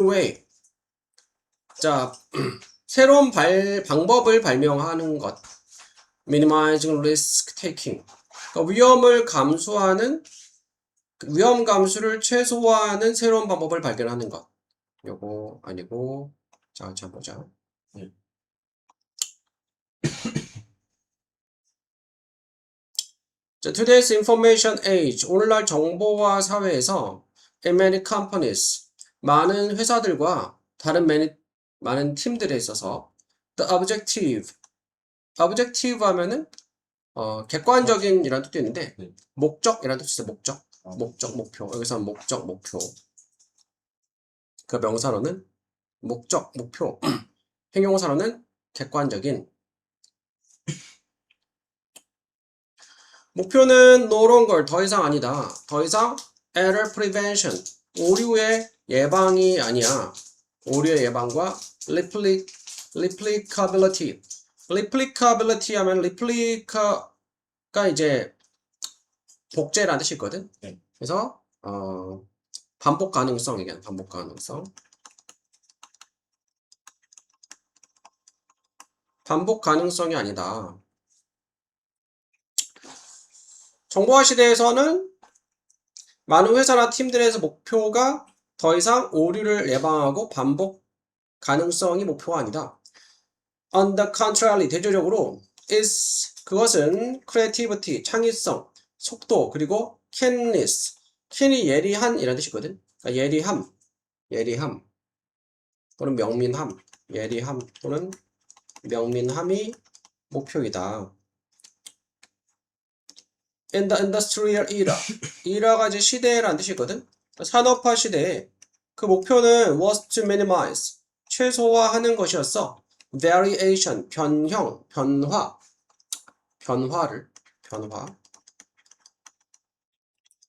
way. 자, 새로운 방법을 발명하는 것. minimizing risk taking. 그러니까 위험 감수를 최소화하는 새로운 방법을 발견하는 것. 요거 아니고, 자 보자. 자, today's information age. 오늘날 정보화 사회에서 many companies, 많은 회사들과 많은 팀들에 있어서 the objective 하면은 객관적인 이라는 뜻도 있는데 목적이라는 뜻이 있어요. 목표. 여기서 목표. 그 명사로는 목적, 목표. 형용사로는 객관적인. 목표는 no longer, 더 이상 아니다. 더 이상 error prevention, 오류의 예방이 아니야. 오류의 예방과 replicability. replicability 하면 replica가 이제 복제라는 뜻이 있거든. 그래서 반복 가능성이긴 반복 가능성. 반복 가능성이 아니다. 정보화 시대에서는 많은 회사나 팀들에서 목표가 더 이상 오류를 예방하고 반복 가능성이 목표가 아니다. On the contrary, 대조적으로 그것은 creativity, 창의성, 속도, 그리고 keenness, keen이 예리한 이라는 뜻이거든. 그러니까 예리함 또는 명민함이 목표이다. In the industrial era가 이제 시대라는 뜻이거든. 산업화 시대에 그 목표는 was to minimize, 최소화하는 것이었어. variation, 변화.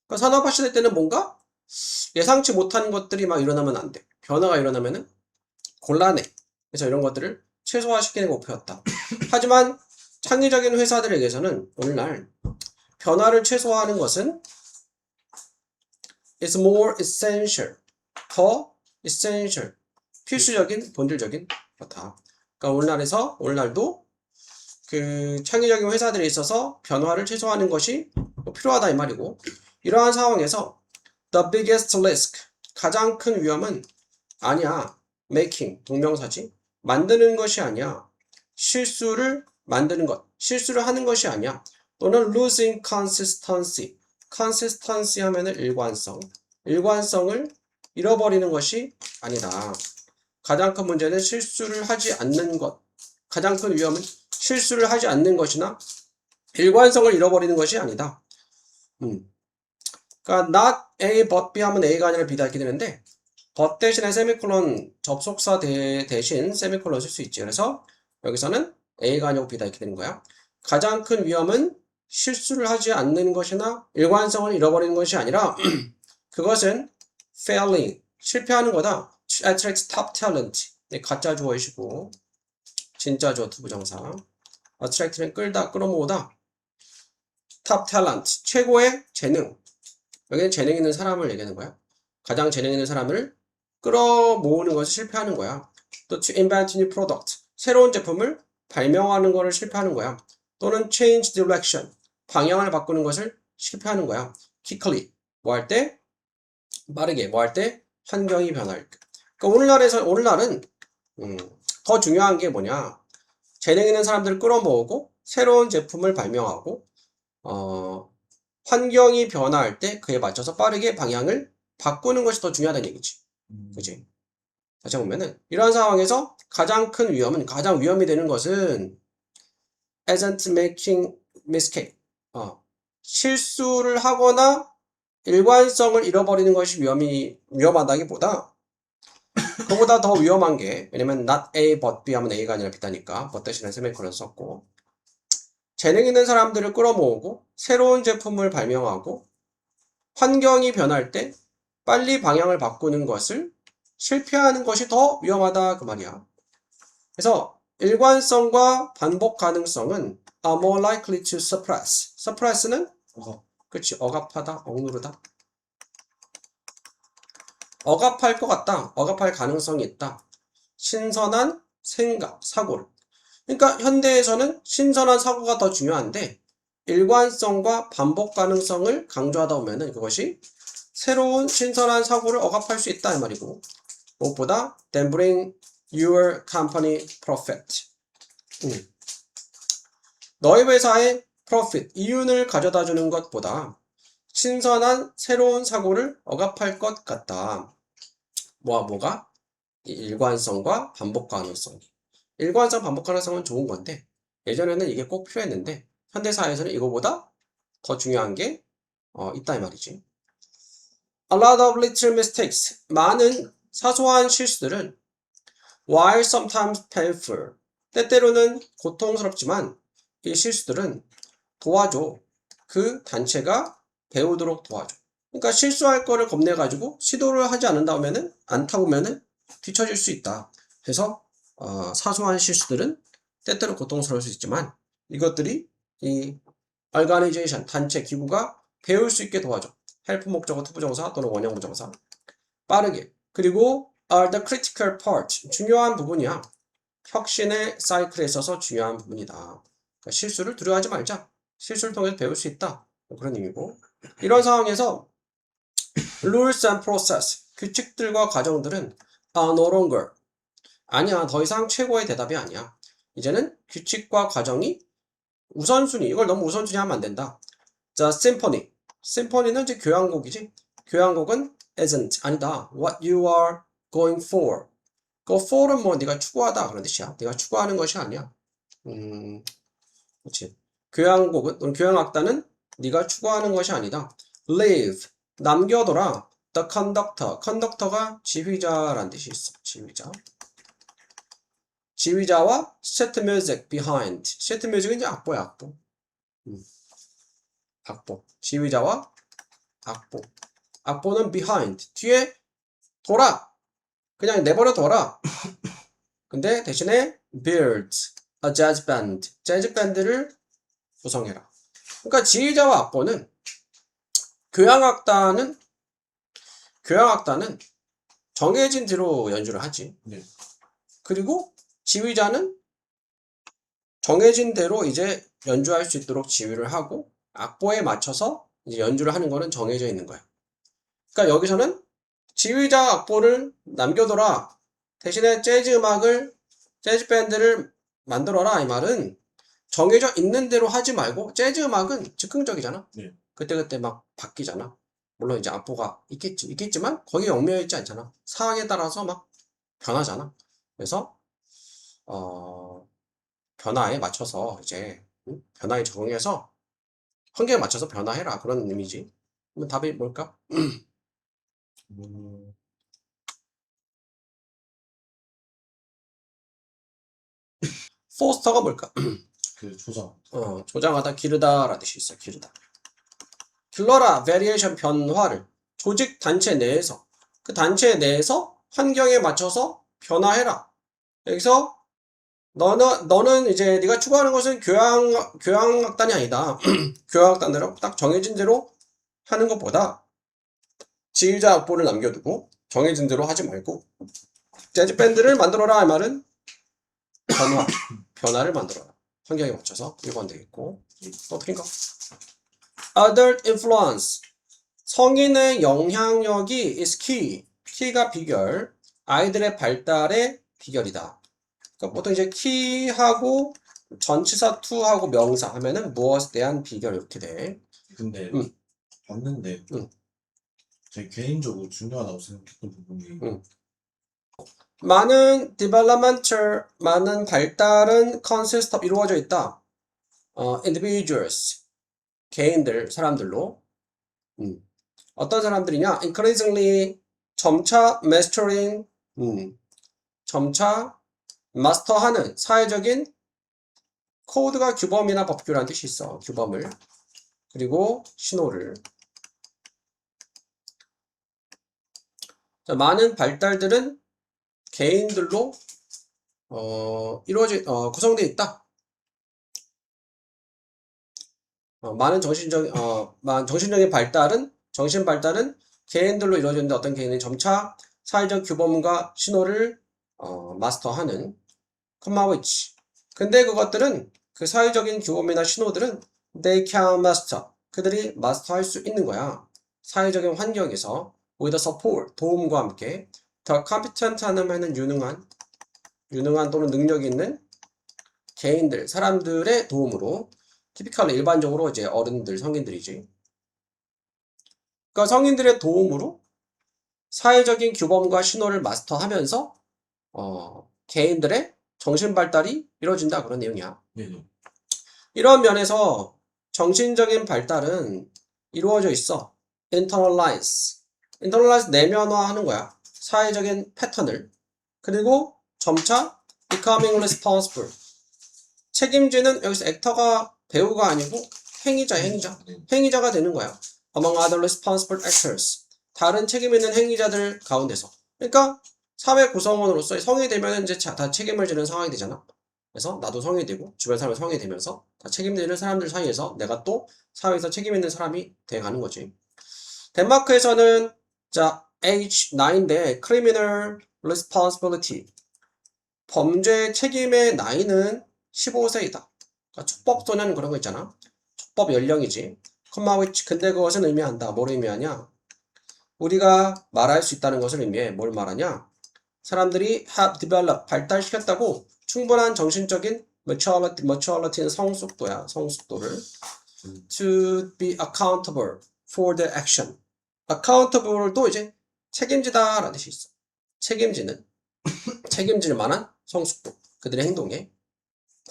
그러니까 산업화 시대 때는 뭔가 예상치 못한 것들이 막 일어나면 안 돼. 변화가 일어나면은 곤란해. 그래서 이런 것들을 최소화시키는 게 목표였다. 하지만 창의적인 회사들에게서는 오늘날 변화를 최소화하는 것은 is more essential, 더 essential, 필수적인, 본질적인 거다. 그러니까 오늘날도 그 창의적인 회사들에 있어서 변화를 최소화하는 것이 필요하다 이 말이고, 이러한 상황에서 the biggest risk, 가장 큰 위험은 아니야. making, 동명사지. 만드는 것이 아니야. 실수를 하는 것이 아니야. 또는 losing consistency. consistency 하면은 일관성을 잃어버리는 것이 아니다. 가장 큰 문제는 실수를 하지 않는 것. 가장 큰 위험은 실수를 하지 않는 것이나 일관성을 잃어버리는 것이 아니다. 그러니까 not A but B 하면 A가 아니라 B다 이렇게 되는데, but 대신에 세미콜론, 접속사 대신 세미콜론 쓸 수 있지. 그래서 여기서는 A가 아니고 B다 이렇게 되는 거야. 가장 큰 위험은 실수를 하지 않는 것이나 일관성을 잃어버리는 것이 아니라 그것은 failing, 실패하는 거다. to attract top talent. 네, 가짜 주어이시고 진짜 주어 투부정사. attract는 끌다, 끌어모으다. top talent, 최고의 재능. 여기는 재능 있는 사람을 얘기하는 거야. 가장 재능 있는 사람을 끌어모으는 것을 실패하는 거야. 또 to invent new product, 새로운 제품을 발명하는 것을 실패하는 거야. 또는 change direction, 방향을 바꾸는 것을 실패하는 거야. quickly, 뭐 할 때? 빠르게, 뭐 할 때? 환경이 변할 때. 그러니까 오늘날은 더 중요한 게 뭐냐? 재능 있는 사람들을 끌어모으고 새로운 제품을 발명하고 환경이 변화할 때 그에 맞춰서 빠르게 방향을 바꾸는 것이 더 중요하다는 얘기지. 그치? 다시 보면은 이러한 상황에서 가장 위험이 되는 것은 isn't making mistake. 실수를 하거나 일관성을 잃어버리는 것이 위험하다기보다 그보다 더 위험한 게, 왜냐면 not A but B 하면 A가 아니라 B다니까 but 대신에 세미콜론 썼고, 재능 있는 사람들을 끌어모으고 새로운 제품을 발명하고 환경이 변할 때 빨리 방향을 바꾸는 것을 실패하는 것이 더 위험하다 그 말이야. 그래서 일관성과 반복 가능성은 are more likely to suppress. suppress는 그렇지, 억압하다, 억누르다. 억압할 것 같다. 억압할 가능성이 있다. 신선한 생각, 사고를. 그러니까 현대에서는 신선한 사고가 더 중요한데 일관성과 반복 가능성을 강조하다 보면은 그것이 새로운 신선한 사고를 억압할 수 있다 이 말이고 무엇보다 then bring your company profit. 너희 회사의 profit, 이윤을 가져다 주는 것보다 신선한 새로운 사고를 억압할 것 같다. 뭐가? 이 일관성과 반복 가능성. 일관성, 반복 가능성은 좋은 건데 예전에는 이게 꼭 필요했는데 현대사회에서는 이거보다 더 중요한 게 있다 이 말이지. A lot of little mistakes. 많은 사소한 실수들은 while sometimes painful. 때때로는 고통스럽지만 이 실수들은 도와줘. 그 단체가 배우도록 도와줘. 그러니까 실수할 거를 겁내가지고 시도를 하지 않다 보면은 뒤처질 수 있다. 그래서 사소한 실수들은 때때로 고통스러울 수 있지만 이것들이 이 organization, 단체, 기구가 배울 수 있게 도와줘. 헬프 목적어, 투부정사 또는 원형 부정사. 빠르게. 그리고 are the critical part. 중요한 부분이야. 혁신의 사이클에 있어서 중요한 부분이다. 그러니까 실수를 두려워하지 말자. 실수를 통해서 배울 수 있다. 그런 의미고. 이런 상황에서 rules and process, 규칙들과 과정들은 are no longer. 아니야. 더 이상 최고의 대답이 아니야. 이제는 규칙과 과정이 우선순위. 이걸 너무 우선순위 하면 안 된다. 자, symphony. symphony는 이제 교향곡이지. 교향곡은 isn't. 아니다. what you are going for. 그 for은 뭐 네가 추구하다 그런 뜻이야. 네가 추구하는 것이 아니야. 그렇지. 교향곡은 또는 교향악단은 네가 추구하는 것이 아니다. leave 남겨둬라. the conductor conductor가 지휘자라는 뜻이 있어. 지휘자와 set music behind. set music은 이제 악보야, 악보. 악보. 지휘자와 악보. 악보는 behind. 뒤에 둬라. 그냥 내버려 둬라. 근데 대신에 build a jazz band. 재즈 밴드를 구성해라. 그러니까 지휘자와 악보는 교향악단은 정해진 대로 연주를 하지. 네. 그리고 지휘자는 정해진 대로 이제 연주할 수 있도록 지휘를 하고 악보에 맞춰서 이제 연주를 하는 거는 정해져 있는 거야. 그러니까 여기서는 지휘자 악보를 남겨둬라. 대신에 재즈 밴드를 만들어라. 이 말은 정해져 있는 대로 하지 말고 재즈 음악은 즉흥적이잖아. 네. 그때그때 막 바뀌잖아. 물론 이제 악보가 있겠지만 거기에 얽매여 있지 않잖아. 상황에 따라서 막 변하잖아. 그래서 변화에 맞춰서 이제 변화에 적응해서 환경에 맞춰서 변화해라. 그런 의미지. 그럼 답이 뭘까? 포스터가 뭘까? 그 조정. 조장하다, 기르다라는 뜻이 있어. 기르다. 길러라, 베리에이션 변화를 조직 단체 내에서 그 단체 내에서 환경에 맞춰서 변화해라. 여기서 너는 이제 네가 추구하는 것은 교향악단이 아니다. 교향악단대로 딱 정해진 대로 하는 것보다 지휘자 악보를 남겨두고 정해진 대로 하지 말고 재즈 밴드를 만들어라. 이 말은 변화를 만들어라. 환경에 맞춰서 1번 되겠고 또 틀린가? Adult influence. 성인의 영향력이 is key. key가 비결. 아이들의 발달의 비결이다. 그러니까 보통 이제 key하고 전치사 to하고 명사 하면은 무엇에 대한 비결 이렇게 돼. 근데 봤는데 제 개인적으로 중요하다고 생각했던 부분이 많은 developmental, 많은 발달은 consist of 이루어져 있다. individuals, 개인들, 사람들로. 어떤 사람들이냐? increasingly, 점차 mastering, 점차 마스터하는 사회적인 코드가 규범이나 법규라는 뜻이 있어. 규범을. 그리고 신호를. 자, 많은 발달들은 개인들로 구성되어 있다. 정신 발달은 개인들로 이루어지는데 어떤 개인은 점차 사회적 규범과 신호를 마스터하는 컴마 which. 근데 그것들은 그 사회적인 규범이나 신호들은 they can master. 그들이 마스터할 수 있는 거야. 사회적인 환경에서 with the support, 도움과 함께 the competent 하는 유능한 또는 능력이 있는 개인들, 사람들의 도움으로 typically 일반적으로 이제 어른들, 성인들이지. 그러니까 성인들의 도움으로 사회적인 규범과 신호를 마스터하면서 개인들의 정신 발달이 이루어진다 그런 내용이야. 네네. 이런 면에서 정신적인 발달은 이루어져 있어. internalize 내면화하는 거야. 사회적인 패턴을. 그리고 점차 becoming responsible. 책임지는 여기서 액터가 배우가 아니고 행위자. 행위자가 되는 거야. among other responsible actors. 다른 책임 있는 행위자들 가운데서. 그러니까 사회 구성원으로서 성인이 되면 이제 다 책임을 지는 상황이 되잖아. 그래서 나도 성인이 되고 주변 사람이 성인이 되면서 다 책임지는 사람들 사이에서 내가 또 사회에서 책임 있는 사람이 돼가는 거지. 덴마크에서는 자 age 9인데 criminal responsibility 범죄 책임의 나이는 15세이다. 그러니까 촉법소년 그런 거 있잖아. 촉법 연령이지. 컴마 which 근데 그것은 의미한다. 뭘 의미하냐? 우리가 말할 수 있다는 것을 의미해. 뭘 말하냐? 사람들이 have developed 발달시켰다고 충분한 정신적인 maturity는 성숙도야. 성숙도를 to be accountable for their action. accountable도 이제 책임지다 라는 뜻이 있어. 책임질 만한 성숙도. 그들의 행동에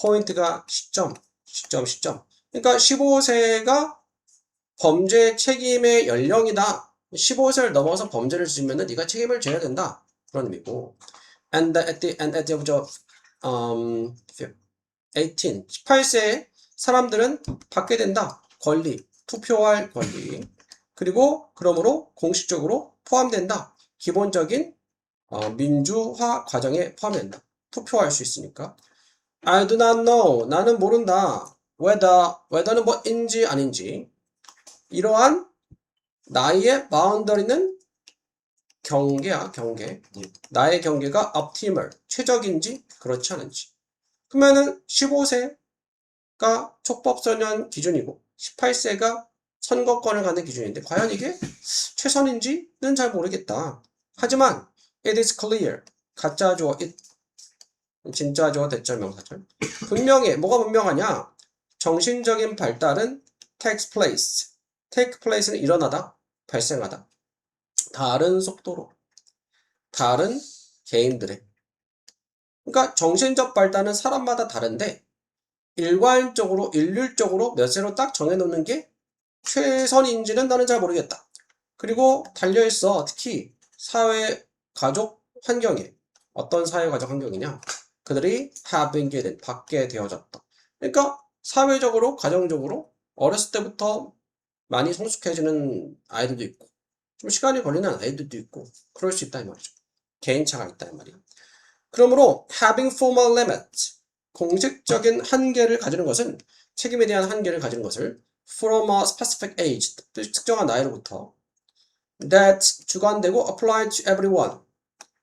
포인트가 시점. 그러니까 15세가 범죄 책임의 연령이다. 15세를 넘어서 범죄를 지으면 네가 책임을 져야 된다. 그런 의미고. And at the age of 18, 18세에 사람들은 받게 된다. 권리, 투표할 권리. 그리고 그러므로 공식적으로 포함된다. 기본적인 민주화 과정에 포함된다. 투표할 수 있으니까. I do not know. 나는 모른다. whether는 뭐인지 아닌지. 이러한 나의 바운더리는 경계야, 경계. 나의 경계가 optimal, 최적인지 그렇지 않은지. 그러면은 15세가 촉법소년 기준이고 18세가 선거권을 갖는 기준인데 과연 이게 최선인지는 잘 모르겠다. 하지만 it is clear. 가짜 주어 it, 진짜 주어 대절 명사절. 분명해. 뭐가 분명하냐? 정신적인 발달은 takes place. take place는 일어나다, 발생하다. 다른 속도로, 다른 개인들의. 그러니까 정신적 발달은 사람마다 다른데 일괄적으로, 일률적으로 몇 세로 딱 정해놓는 게 최선인지는 나는 잘 모르겠다. 그리고 달려있어. 특히 사회, 가족 환경에. 어떤 사회, 가족 환경이냐? 그들이 have been given, 받게 되어졌다. 그러니까 사회적으로, 가정적으로 어렸을 때부터 많이 성숙해지는 아이들도 있고 좀 시간이 걸리는 아이들도 있고 그럴 수 있다 이 말이죠. 개인차가 있다 이 말이야. 그러므로 having formal limits, 공식적인 한계를 가지는 것은 책임에 대한 한계를 가지는 것을 from a specific age, 특정한 나이로부터 that 주관되고 apply to everyone,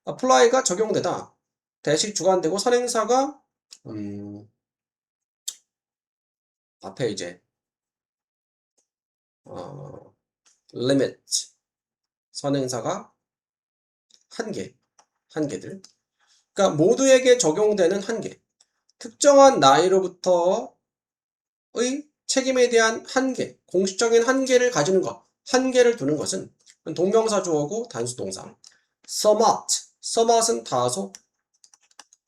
apply가 적용되다, 대시 주관되고 선행사가 앞에 이제 limit, 선행사가 한계들. 그러니까 모두에게 적용되는 한계. 특정한 나이로부터의 책임에 대한 한계, 공식적인 한계를 가지는 것, 한계를 두는 것은 동명사 주어고 단수 동사. somewhat은 다소,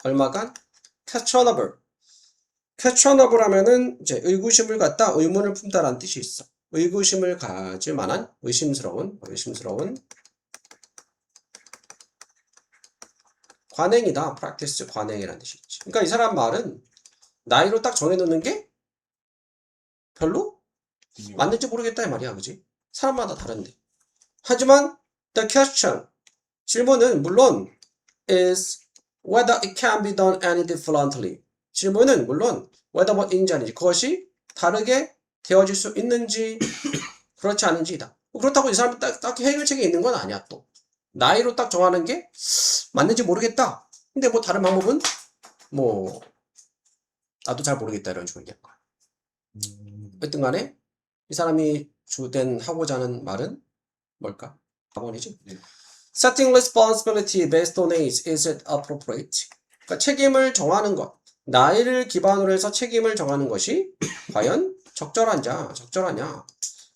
얼마간, questionable. questionable 하면은 이제 의구심을 갖다 의문을 품다라는 뜻이 있어. 의구심을 가질 만한 의심스러운 관행이다. practice 관행이라는 뜻이 있지. 그러니까 이 사람 말은 나이로 딱 정해놓는 게 별로 맞는지 모르겠다 이 말이야, 그지? 사람마다 다른데. 하지만 the question, 질문은 물론 is whether it can be done any differently. 질문은 물론 whether 뭐인지 아닌지, 그것이 다르게 되어질 수 있는지 그렇지 않은지이다. 그렇다고 이 사람이 딱히 해결책이 있는 건 아니야, 또. 나이로 딱 정하는 게 맞는지 모르겠다. 근데 뭐 다른 방법은 뭐 나도 잘 모르겠다 이런 식으로 얘기한 거야. 어쨌든 간에 이 사람이 하고자 하는 말은 뭘까? 4번이지? 네. Setting responsibility based on age, is it appropriate? 그러니까 책임을 정하는 것, 나이를 기반으로 해서 책임을 정하는 것이 과연 적절하냐?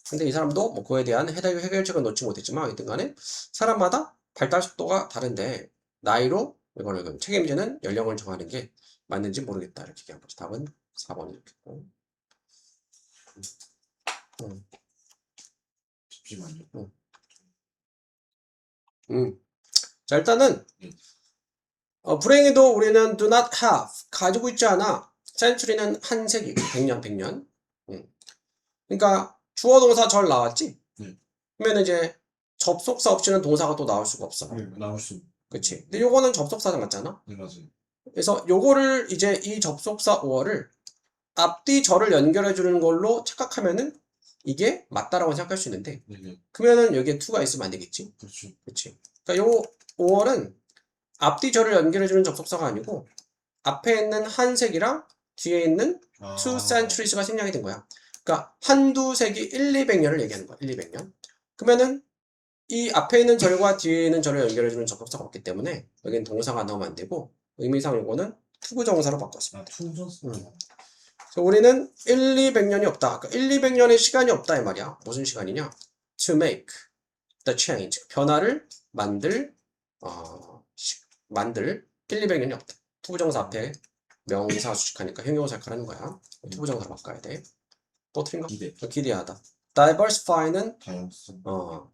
근데 이 사람도 뭐 그거에 대한 해결책은 놓지 못했지만 어쨌든 간에 사람마다 발달 속도가 다른데 나이로 이거를 책임지는 연령을 정하는 게 맞는지 모르겠다 이렇게 얘기한 거죠. 답은 4번 이렇게. 잠시만요. 자, 일단은 불행히도 우리는 do not have, 가지고 있지 않아. century는 한 세기, 100년, 100년. 그러니까 주어 동사 절 나왔지? 네. 그러면 이제 접속사 없이는 동사가 또 나올 수가 없어. 네, 나올 수. 그치? 근데 요거는 접속사가 맞잖아? 네, 맞아요. 그래서 요거를 이제 이 접속사 or를 앞뒤 절을 연결해 주는 걸로 착각하면은 이게 맞다라고 생각할 수 있는데, 네. 그러면은 여기에 to가 있으면 안 되겠지? 그렇죠. 그치? 그러니까 요 or은 앞뒤 절을 연결해 주는 접속사가 아니고 앞에 있는 한색이랑 뒤에 있는 two centuries가 생략이 된 거야. 그러니까 한두 세기 1, 200년을 얘기하는 거야. 1, 200년. 그러면은 이 앞에 있는 절과 뒤에 있는 절을 연결해 주는 접속사가 없기 때문에 여기는 동사가 나오면 안 되고 의미상 이거는 투부정사로 바꿨습니다. 투부정사. 그래서 우리는 1, 200년이 없다. 그러니까 1, 200년의 시간이 없다 이 말이야. 무슨 시간이냐? To make the change. 변화를 만들 1, 200년이 없다. 투부정사 앞에 명사 수식하니까 형용사 역할을 하는 거야. 투부정사로 바꿔야 돼. 또 틀린 거? 기대하다. diversify는 다양성.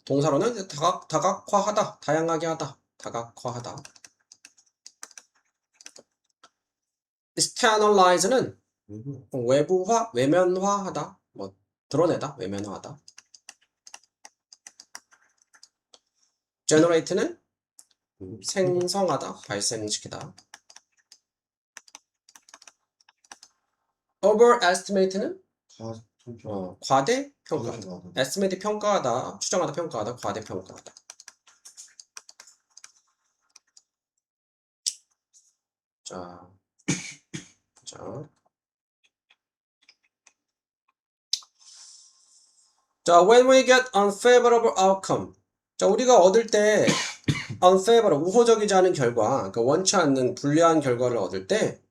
동사로는 다각화하다, 다양하게 하다, 다각화하다. externalize는 외부화, 외면화하다, 뭐 드러내다, 외면화하다. generate는 생성하다, 발생시키다. overestimate는 과대 평가. estimate 평가하다, 추정하다, 평가하다, 과대 평가하다. 자, when we get unfavorable outcome. 자, 우리가 얻을 때 unfavorable, 우호적이지 않은 결과, 그러니까 원치 않는 불리한 결과를 얻을 때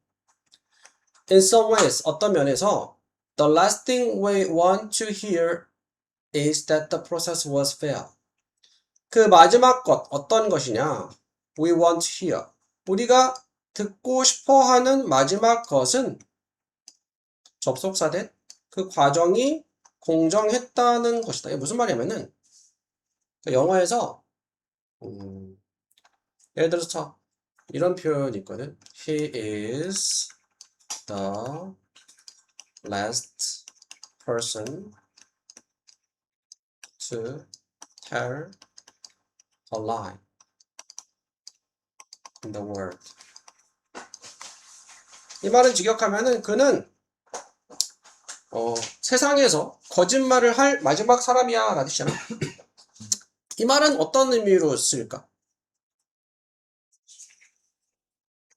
in some ways, 어떤 면에서 the last thing we want to hear is that the process was fair. 그 마지막 것, 어떤 것이냐? We want to hear. 우리가 듣고 싶어 하는 마지막 것은 접속사 된 그 과정이 공정했다는 것이다. 이게 무슨 말이냐면은 영어에서 예를 들어서 이런 표현이 있거든. He is the last person to tell a lie in the world. 이 말은 직역하면은 그는 세상에서 거짓말을 할 마지막 사람이야 라는 뜻이잖아. 이 말은 어떤 의미로 쓸까?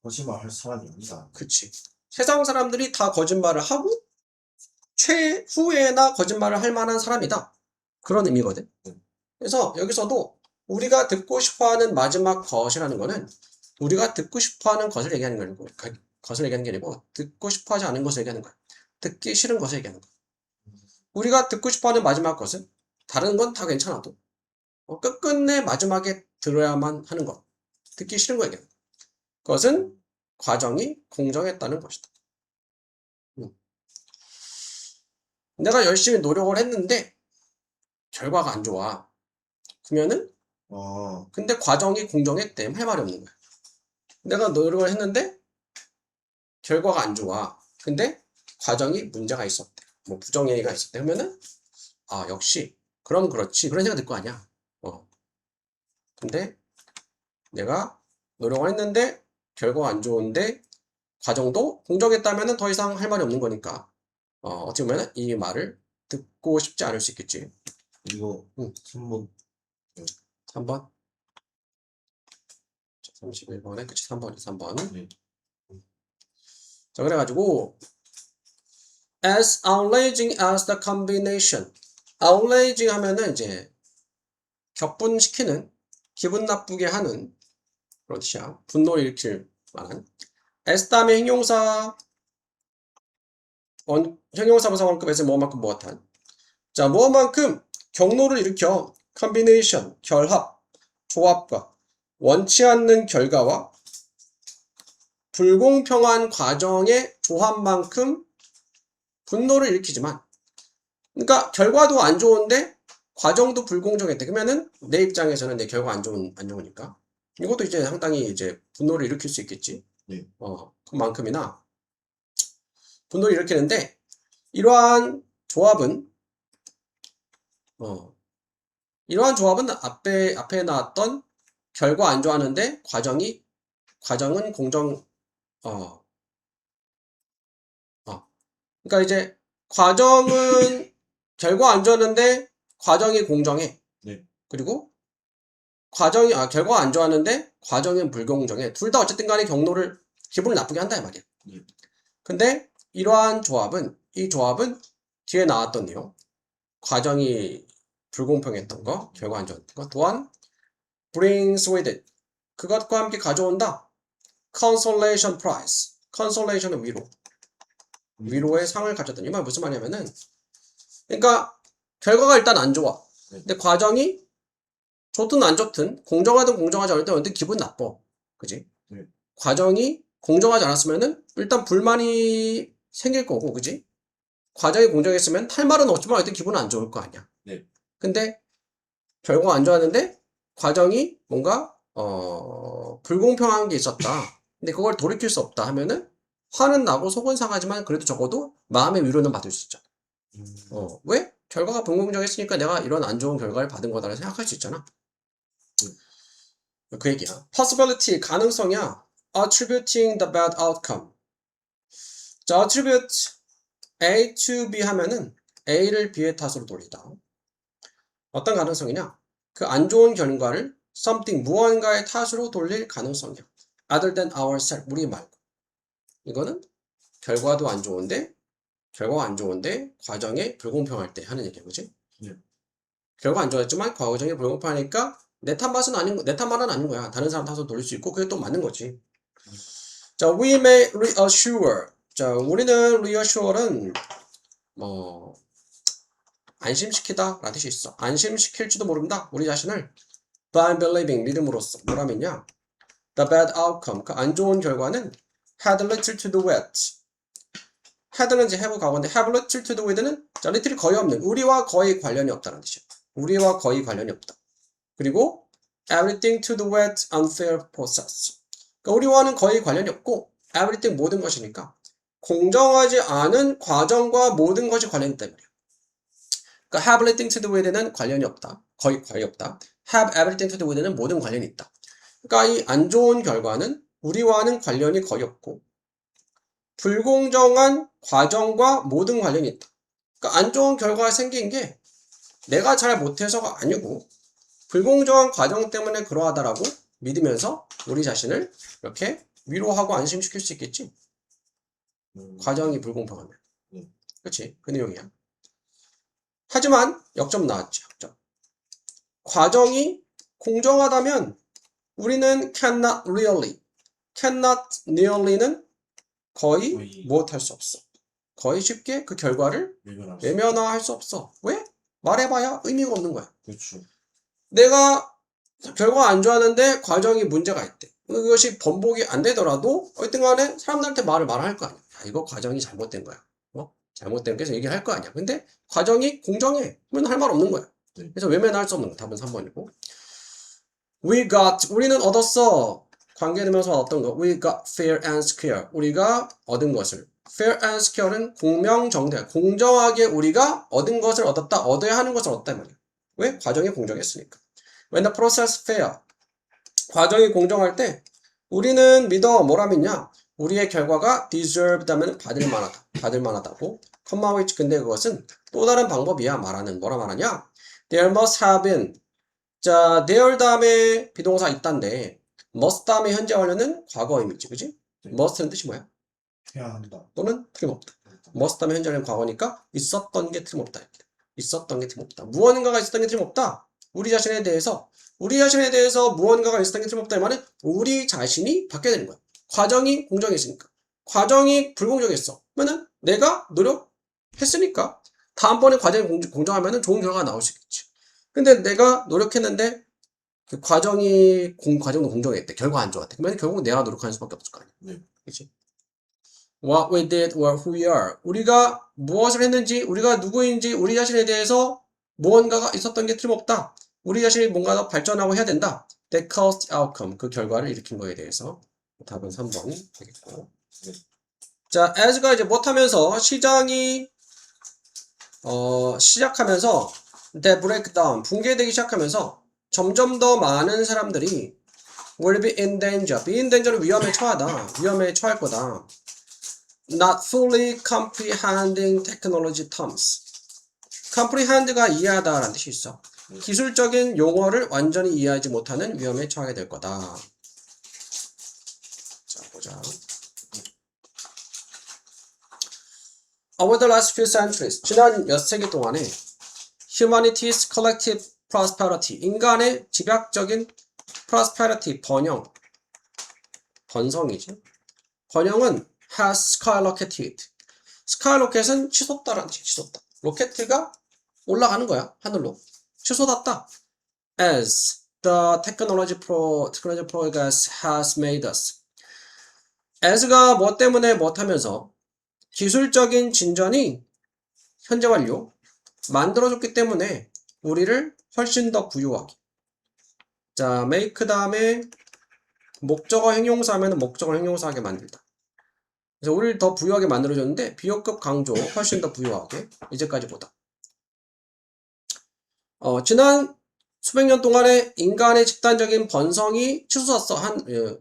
거짓말 할 사람이 아니다. 그치. 세상 사람들이 다 거짓말을 하고 최후에나 거짓말을 할 만한 사람이다. 그런 의미거든. 그래서 여기서도 우리가 듣고 싶어하는 마지막 것이라는 거는 우리가 듣고 싶어하는 것을 얘기하는 거고, 것을 얘기하는 게 아니고 듣고 싶어하지 않은 것을 얘기하는 거야. 듣기 싫은 것을 얘기하는 거야. 우리가 듣고 싶어하는 마지막 것은 다른 건 다 괜찮아도 끝끝내 마지막에 들어야만 하는 것, 듣기 싫은 거 얘기하는 거야. 그것은 과정이 공정했다는 것이다. 내가 열심히 노력을 했는데 결과가 안 좋아. 그러면은 근데 과정이 공정했대. 할 말이 없는 거야. 내가 노력을 했는데 결과가 안 좋아. 근데 과정이 문제가 있었대. 뭐 부정행위가 있었대. 그러면은 역시 그럼 그렇지. 그런 생각 들 거 아니야. 근데 내가 노력을 했는데 결과가 안 좋은데 과정도 공정했다면은 더 이상 할 말이 없는 거니까 어떻게 보면 이 말을 듣고 싶지 않을 수 있겠지. 이거 응. 3번 3번. 31번에 그치 3번이 3번. 네. 자, 그래가지고 as outraging as the combination. outraging 하면은 이제 격분시키는, 기분 나쁘게 하는 그런 뜻이야. 분노를 일으킬 만한. as 다음에 형용사 형용사 부사 원급에서 뭐만큼 무엇한. 자, 무엇만큼 경로를 일으켜 combination 결합, 조합과 원치 않는 결과와 불공평한 과정의 조합만큼 분노를 일으키지만, 그러니까 결과도 안 좋은데 과정도 불공정했대. 그러면은 내 입장에서는 내 결과 안 좋으니까 이것도 이제 상당히 이제 분노를 일으킬 수 있겠지. 네. 그만큼이나 분노를 일으키는데, 이러한 조합은 앞에 나왔던 결과 안 좋아하는데 과정은 그러니까 이제 과정은 결과 안 좋았는데 과정이 공정해. 네. 그리고 결과가 안 좋았는데 과정은 불공정해. 둘 다 어쨌든 간에 기분을 나쁘게 한다 이 말이야. 네. 근데 이러한 이 조합은 뒤에 나왔던 내용, 과정이 불공평했던 거, 결과 안 좋았던 거, 또한 brings with it, 그것과 함께 가져온다. consolation prize, consolation은 위로의 상을 가져다. 이 말 무슨 말이냐면은, 그러니까 결과가 일단 안 좋아. 근데 과정이 좋든 안 좋든, 공정하든 공정하지 않을 때 어쨌든 기분 나빠. 그지? 네. 과정이 공정하지 않았으면은 일단 불만이 생길 거고, 그지? 과정이 공정했으면 할 말은 없지만 어쨌든 기분은 안 좋을 거 아니야. 네. 근데 결과가 안 좋았는데 과정이 뭔가 불공평한 게 있었다. 근데 그걸 돌이킬 수 없다 하면은 화는 나고 속은 상하지만 그래도 적어도 마음의 위로는 받을 수 있잖아. 왜? 결과가 불공정했으니까 내가 이런 안 좋은 결과를 받은 거다라고 생각할 수 있잖아. 그 얘기야. possibility, 가능성이야. attributing the bad outcome. 자, attribute A to B 하면은 A를 B의 탓으로 돌리다. 어떤 가능성이냐? 그 안 좋은 결과를 something, 무언가의 탓으로 돌릴 가능성이야. other than ourselves, 우리 말고. 이거는 결과가 안 좋은데 과정이 불공평할 때 하는 얘기야, 그지? 네. 결과 안 좋았지만 과정이 불공평하니까 내 탓만은 아닌 거야. 다른 사람 탓으로 돌릴 수 있고 그게 또 맞는 거지. 자, we may reassure. 자, 우리는 reassure는 안심시키다 라는 뜻이 있어. 안심시킬지도 모른다. 우리 자신을 by believing, 믿음으로써 뭐라면요, the bad outcome, 그 안 좋은 결과는 had little to do with. had는 이제 have 과거인데 have little to do with는 자, little이 거의 없는, 우리와 거의 관련이 없다는 뜻이야. 우리와 거의 관련이 없다. 그리고 everything to do with unfair process. 그러니까 우리와는 거의 관련이 없고 everything 모든 것이니까 공정하지 않은 과정과 모든 것이 관련이 있다 말이야. 그러니까 have everything to do with는 관련이 없다. 거의 없다. have everything to do with는 모든 관련이 있다. 그러니까 이 안 좋은 결과는 우리와는 관련이 거의 없고 불공정한 과정과 모든 관련이 있다. 그러니까 안 좋은 결과가 생긴 게 내가 잘 못해서가 아니고 불공정한 과정 때문에 그러하다라고 믿으면서 우리 자신을 이렇게 위로하고 안심시킬 수 있겠지. 과정이 불공평하면. 그치? 그 내용이야. 하지만 역점 나왔지. 역점. 과정이 공정하다면 우리는 cannot nearly는 거의 못할 수 없어. 거의 쉽게 그 결과를 외면할 수 없어. 왜? 말해봐야 의미가 없는 거야. 그렇죠. 내가 결과 안 좋아하는데 과정이 문제가 있대. 그것이 번복이 안 되더라도 어쨌든 간에 사람들한테 말할 거 아니야. 야, 이거 과정이 잘못된 거야. 잘못된 게서 얘기를 할 거 아니야. 근데 과정이 공정해. 그러면 할 말 없는 거야. 그래서 외면할 수 없는 거. 답은 3번이고. 우리는 얻었어. 관계되면서 어떤 거? We got fair and square. 우리가 얻은 것을. fair and square는 공명정대. 공정하게 우리가 얻은 것을 얻었다. 얻어야 하는 것을 얻었다. 말이야. 왜? 과정이 공정했으니까. When the process fair. 과정이 공정할 때 우리는 뭐라 믿냐? 우리의 결과가 deserved 하면 받을 만하다고. comma which 근데 그것은 또 다른 방법이야. 뭐라 말하냐? There must have been. 자, there 다음에 비동사 있단데 must 다음에 현재 완료는 과거임이지, 그지? 네. must는 뜻이 뭐야? 해야 한다. 또는 틀림없다. must 다음에 현재 완료는 과거니까 있었던 게 틀림없다. 이렇게. 있었던 게 틀림없다. 무언가가 있었던 게 틀림없다. 우리 자신에 대해서 무언가가 있었던 게 틀림없다. 이 말은 우리 자신이 바뀌어야 되는 거야. 과정이 공정했으니까. 과정이 불공정했어. 그러면은 내가 노력했으니까 다음번에 과정이 공정하면은 좋은 결과가 나올 수 있겠지. 근데 내가 노력했는데 그 과정도 공정했대. 결과 안 좋았대. 그러면 결국 내가 노력하는 수밖에 없을 거 아니야. 네. 그치? What we did or who we are. 우리가 무엇을 했는지, 우리가 누구인지, 우리 자신에 대해서 무언가가 있었던 게 틀림없다. 우리 자신이 뭔가 더 발전하고 해야 된다. That caused outcome. 그 결과를 일으킨 거에 대해서. 답은 3번 되겠고. 자, as가 이제 못하면서 시작하면서 that breakdown, 붕괴되기 시작하면서 점점 더 많은 사람들이 will be in danger. be in danger는 위험에 처할 거다. Not fully comprehending technology terms. comprehend가 이해하다라는 뜻이 있어. 기술적인 용어를 완전히 이해하지 못하는 위험에 처하게 될 거다. 자, 보자. Over the last few centuries, 지난 몇 세기 동안에 humanity's collective prosperity, 인간의 집약적인 prosperity, 번성이지. 번영은 has skyrocketed. skyrocket은 치솟다라는 뜻이 치솟다. 로켓가 올라가는 거야, 하늘로. 치솟았다. As the technology progress has made us. as가 뭐 때문에 못하면서 기술적인 진전이 현재 완료 만들어줬기 때문에 우리를 훨씬 더 부유하게. 자, make 다음에 목적어 형용사하면 목적어 형용사하게 만들다. 그래서 우리를 더 부유하게 만들어줬는데 비호급 강조, 훨씬 더 부유하게 이제까지보다. 지난 수백 년 동안에 인간의 집단적인 번성이 치솟았어.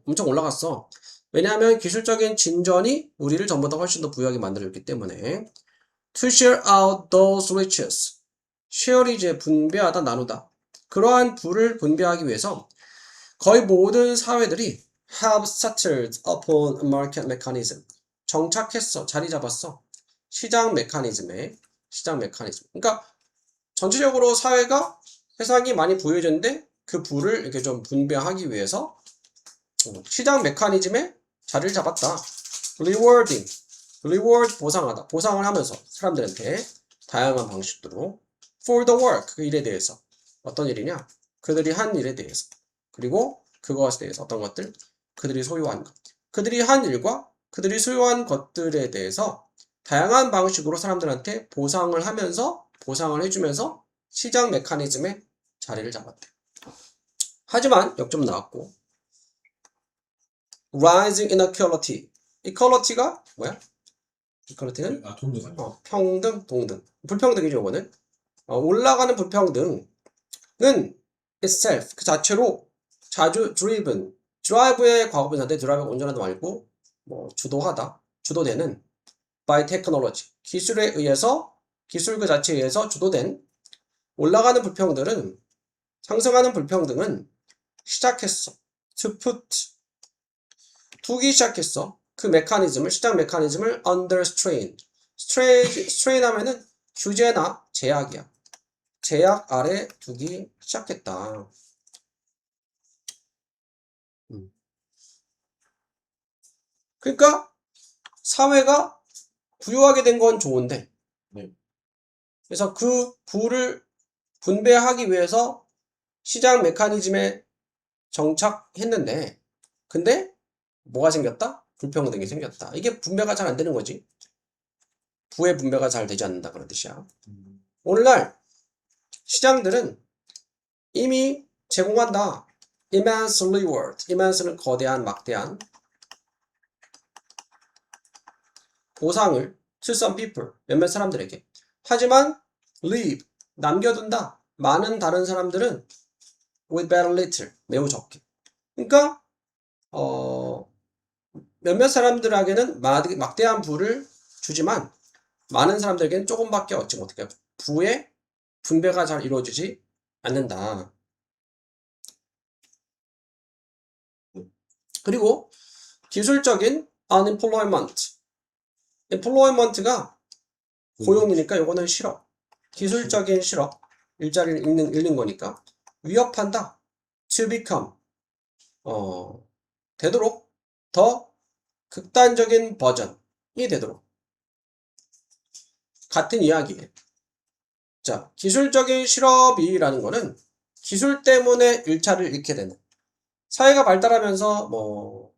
엄청 올라갔어. 왜냐하면 기술적인 진전이 우리를 전부 다 훨씬 더 부유하게 만들어줬기 때문에. To share out those riches. share이 이제 분배하다, 나누다. 그러한 부를 분배하기 위해서 거의 모든 사회들이 have settled upon a market mechanism. 정착했어, 자리 잡았어. 시장 메커니즘. 그러니까 전체적으로 사회가 세상이 많이 부유해졌는데 그 부를 이렇게 좀 분배하기 위해서 시장 메커니즘에 자리를 잡았다. reward 보상하다. 보상을 하면서 사람들한테 다양한 방식으로 for the work, 그 일에 대해서. 어떤 일이냐? 그들이 한 일에 대해서. 그리고 그것에 대해서 어떤 것들? 그들이 소유한 것. 그들이 한 일과 그들이 소유한 것들에 대해서 다양한 방식으로 사람들한테 보상을 해주면서 시장 메커니즘에 자리를 잡았대. 하지만 역점 나왔고 rising inequality. equality가 뭐야? equality는 동등 아니야? 평등, 동등. 불평등이죠, 이거는. 올라가는 불평등은 itself, 그 자체로 자주 driven, drive의 과거분사인데 drive가 운전하다 말고 주도하다, 주도되는 by technology, 기술에 의해서, 기술 그 자체에 의해서 주도된 올라가는 불평등은, 상승하는 불평등은 시작했어. to put, 두기 시작했어. 그 메커니즘을, 시장 메커니즘을 under strain. strain 하면은 규제나 제약이야. 제약 아래 두기 시작했다. 그러니까 사회가 부유하게 된 건 좋은데, 네. 그래서 그 부를 분배하기 위해서 시장 메커니즘에 정착했는데, 근데 뭐가 생겼다? 불평등이 생겼다. 이게 분배가 잘 안 되는 거지. 부의 분배가 잘 되지 않는다 그런 뜻이야. 오늘날 시장들은 이미 제공한다. immense reward. immense는 거대한, 막대한 보상을 to some people, 몇몇 사람들에게. 하지만 leave, 남겨둔다. 많은 다른 사람들은 with very little, 매우 적게. 그러니까 몇몇 사람들에게는 막대한 부를 주지만 많은 사람들에게는 조금밖에 얻지 못해. 부의 분배가 잘 이루어지지 않는다. 그리고 기술적인 unemployment. employment가 고용이니까 요거는 실업. 기술적인 실업. 일자리를 잃는 거니까. 위협한다. to become. 되도록 더 극단적인 버전이 되도록. 같은 이야기예요. 자, 기술적인 실업이라는 거는 기술 때문에 일자리를 잃게 되는. 사회가 발달하면서 뭐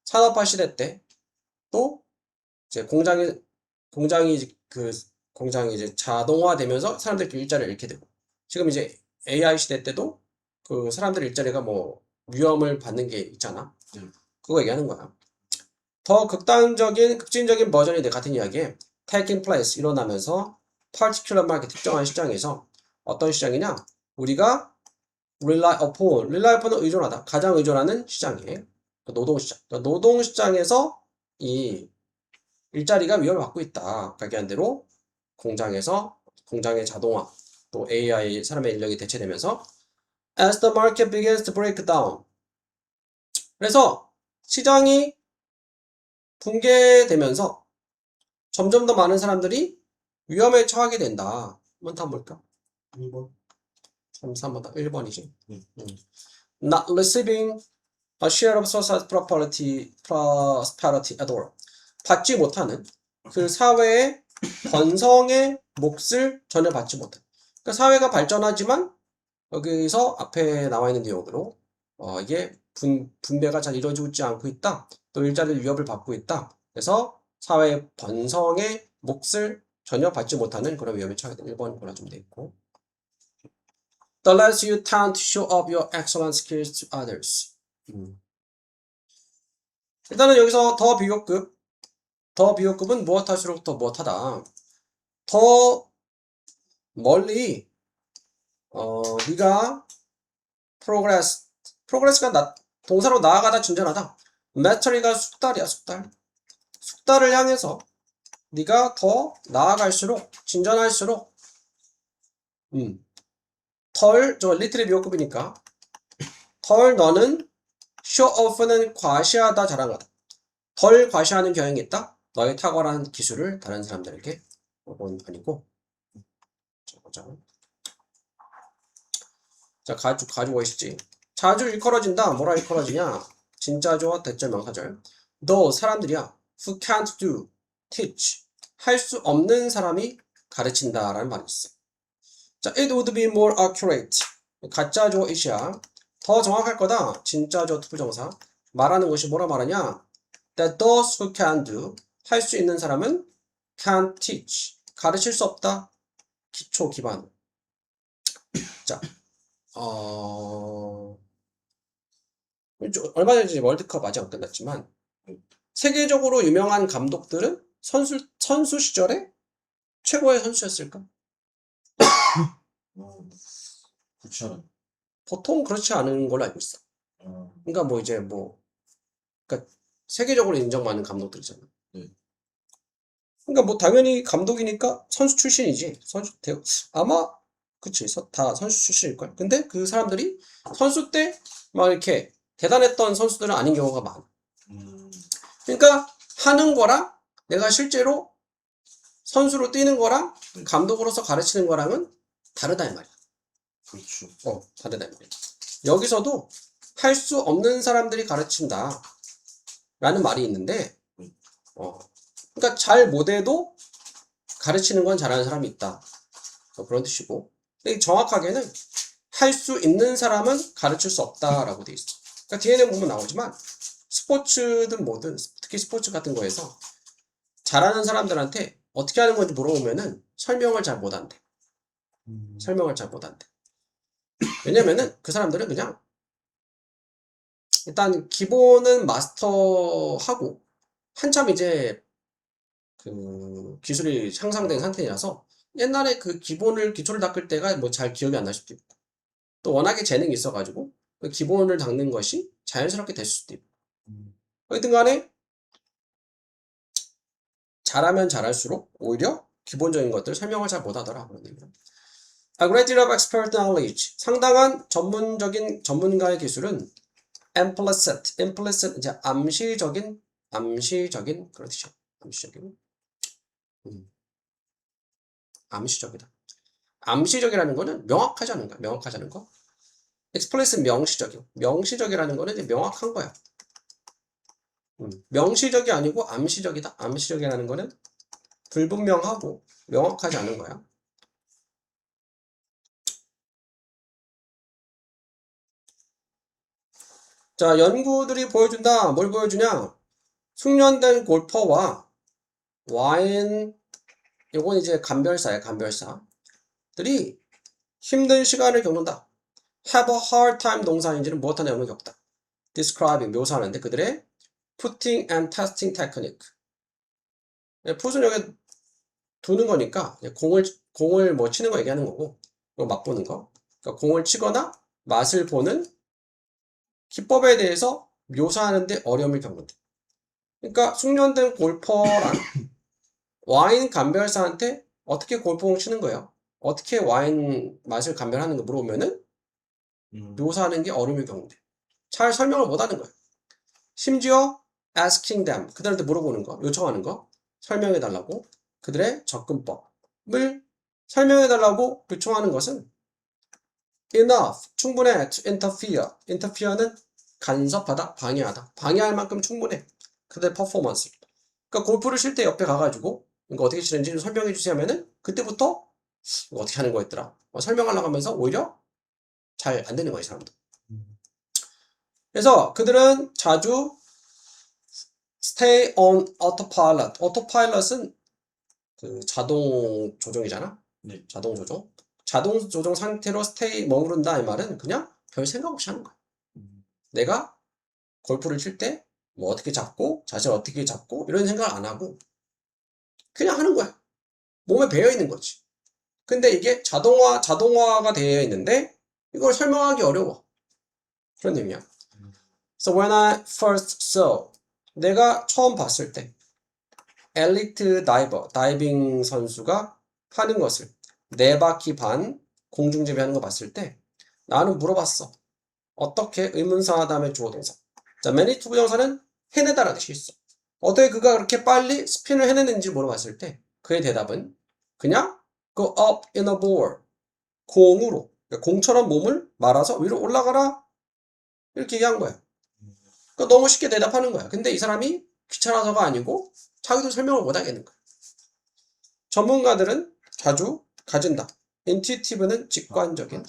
산업화 시대 때 또 이제 공장이 이제 자동화되면서 사람들이 일자리를 잃게 되고 지금 이제 AI 시대 때도 그 사람들 일자리가 뭐 위험을 받는 게 있잖아. 그거 얘기하는 거야. 더 극진적인 버전이 돼 같은 이야기에 taking place 일어나면서 particular market 특정한 시장에서 어떤 시장이냐? 우리가 rely upon은 의존하다. 가장 의존하는 시장이에요. 노동시장. 노동시장에서 이 일자리가 위협을 받고 있다. 아까 얘기한 대로 공장의 자동화, 또 AI 사람의 인력이 대체되면서 as the market begins to break down. 그래서 시장이 붕괴되면서 점점 더 많은 사람들이 위험에 처하게 된다. 한번 다 볼까? 1번. 3, 4보다 1번이지. Not receiving a share of society prosperity at all. 받지 못하는 그 사회의 번성의 몫을 전혀 받지 못해. 그러니까 사회가 발전하지만 여기서 앞에 나와 있는 내용으로 이게 분배가 잘 이루어지고 있지 않고 있다. 또 일자리 위협을 받고 있다. 그래서 사회의 번성의 몫을 전혀 받지 못하는 그런 위험에 처하게 된 1번 골라주면 되겠고. The less you tend to show up your excellent skills to others. 일단은 여기서 더 비교급은 무엇할수록 더 무엇하다. 더 멀리 네가 progress가 동사로 나아가다 진전하다. materi가 숙달이야, 숙달. 숙달을 향해서 네가 더 나아갈수록 진전할수록 저 리틀의 비교급이니까 덜 너는 show off는 과시하다, 자랑하다. 덜 과시하는 경향이 있다. 너의 탁월한 기술을 다른 사람들에게 이건 아니고. 자, 가지고 있지. 자주 일컬어진다. 뭐라 일컬어지냐? 진짜죠? 대절 명사절. 너 사람들이야. Who can't do, teach. 할 수 없는 사람이 가르친다 라는 말이 있어. 자, it would be more accurate. 가짜죠, it이야. 더 정확할 거다. 진짜죠, 투부정사. 말하는 것이 뭐라 말하냐? That those who can do. 할 수 있는 사람은 can't teach. 가르칠 수 없다. 기초 기반. 자, 얼마 전에 월드컵 아직 안 끝났지만 세계적으로 유명한 감독들은 선수 시절에 최고의 선수였을까? 그렇지 않은. 보통 그렇지 않은 걸로 알고 있어. 그러니까 그러니까 세계적으로 인정받는 감독들이잖아. 그러니까 뭐 당연히 감독이니까 선수 출신이지. 아마 그치, 다 선수 출신일걸. 근데 그 사람들이 선수 때 막 이렇게 대단했던 선수들은 아닌 경우가 많아. 그러니까 하는 거랑 내가 실제로 선수로 뛰는 거랑 감독으로서 가르치는 거랑은 다르다 이 말이야. 그렇죠. 다르다 이 말이야. 여기서도 할 수 없는 사람들이 가르친다 라는 말이 있는데 그러니까 잘 못해도 가르치는 건 잘하는 사람이 있다. 그런 뜻이고. 근데 정확하게는 할 수 있는 사람은 가르칠 수 없다라고 돼 있어. 그러니까 뒤에는 보면 나오지만 스포츠든 뭐든 특히 스포츠 같은 거에서 잘하는 사람들한테 어떻게 하는 건지 물어보면은 설명을 잘 못한대. 왜냐면은 그 사람들은 그냥 일단 기본은 마스터하고 한참 이제 그 기술이 향상된 상태라서 옛날에 그 기초를 닦을 때가 뭐 잘 기억이 안 날 수도 있고 또 워낙에 재능이 있어가지고 그 기본을 닦는 것이 자연스럽게 됐을 수도 있고 어쨌든 간에 잘하면 잘할수록 오히려 기본적인 것들 설명을 잘 못하더라 그런 얘기는. A great deal of expert knowledge. 상당한 전문가의 기술은 implicit 이제 암시적인 그런 뜻이죠. 암시적이다. 암시적이라는 거는 명확하지 않은 거야. 명확하지 않은 거. explicit 명시적이라는 거는 이제 명확한 거야. 명시적이 아니고 암시적이다. 암시적이라는 거는 불분명하고 명확하지 않은 거야. 자, 연구들이 보여준다. 뭘 보여주냐? 숙련된 골퍼와 와인, 요건 이제 간별사야, 간별사들이 힘든 시간을 겪는다. have a hard time 동사인지는 무엇하는 영역이 없다. describing, 묘사하는데 그들의 putting and testing technique. 풋은 여기 두는 거니까 공을 뭐 치는 거 얘기하는 거고, 이거 맛보는 거. 그러니까 공을 치거나 맛을 보는 기법에 대해서 묘사하는데 어려움을 겪는다. 그러니까 숙련된 골퍼랑 와인 감별사한테 어떻게 골프공 치는 거예요? 어떻게 와인 맛을 감별하는 거 물어보면은 묘사하는 게 어려움을 겪는데 잘 설명을 못 하는 거예요. 심지어 asking them, 그들한테 물어보는 거, 요청하는 거, 설명해 달라고, 그들의 접근법을 설명해 달라고 요청하는 것은 enough, 충분해, to interfere. interfere는 간섭하다, 방해하다. 방해할 만큼 충분해. 그들의 퍼포먼스. 그러니까 골프를 칠 때 옆에 가가지고 이거 어떻게 치는지 좀 설명해 주세요 하면은 그때부터 이거 어떻게 하는 거였더라. 설명하려고 하면서 오히려 잘 안 되는 거야, 이 사람도. 그래서 그들은 자주 stay on autopilot. autopilot은 그 자동 조종이잖아. 네. 자동 조종. 자동 조종 상태로 stay 머무른다 이 말은 그냥 별 생각 없이 하는 거야. 내가 골프를 칠 때 뭐 어떻게 잡고 자세 어떻게 잡고 이런 생각 안 하고 그냥 하는 거야. 몸에 배어 있는 거지. 근데 이게 자동화가 되어 있는데 이걸 설명하기 어려워. 그런 의미야. So when I first saw, 내가 처음 봤을 때 엘리트 다이빙 선수가 하는 것을 4바퀴 반 공중제비하는 거 봤을 때 나는 물어봤어. 어떻게? 의문사 다음에 주어 동사. 자, many to 부정사는 해내다라는 뜻이 있어. 어떻게 그가 그렇게 빨리 스핀을 해내는지 물어봤을 때 그의 대답은 그냥 go up in a ball, 공으로, 그러니까 공처럼 몸을 말아서 위로 올라가라 이렇게 얘기한 거야. 그러니까 너무 쉽게 대답하는 거야. 근데 이 사람이 귀찮아서가 아니고 자기도 설명을 못 하겠는 거야. 전문가들은 자주 가진다. intuitive는 직관적인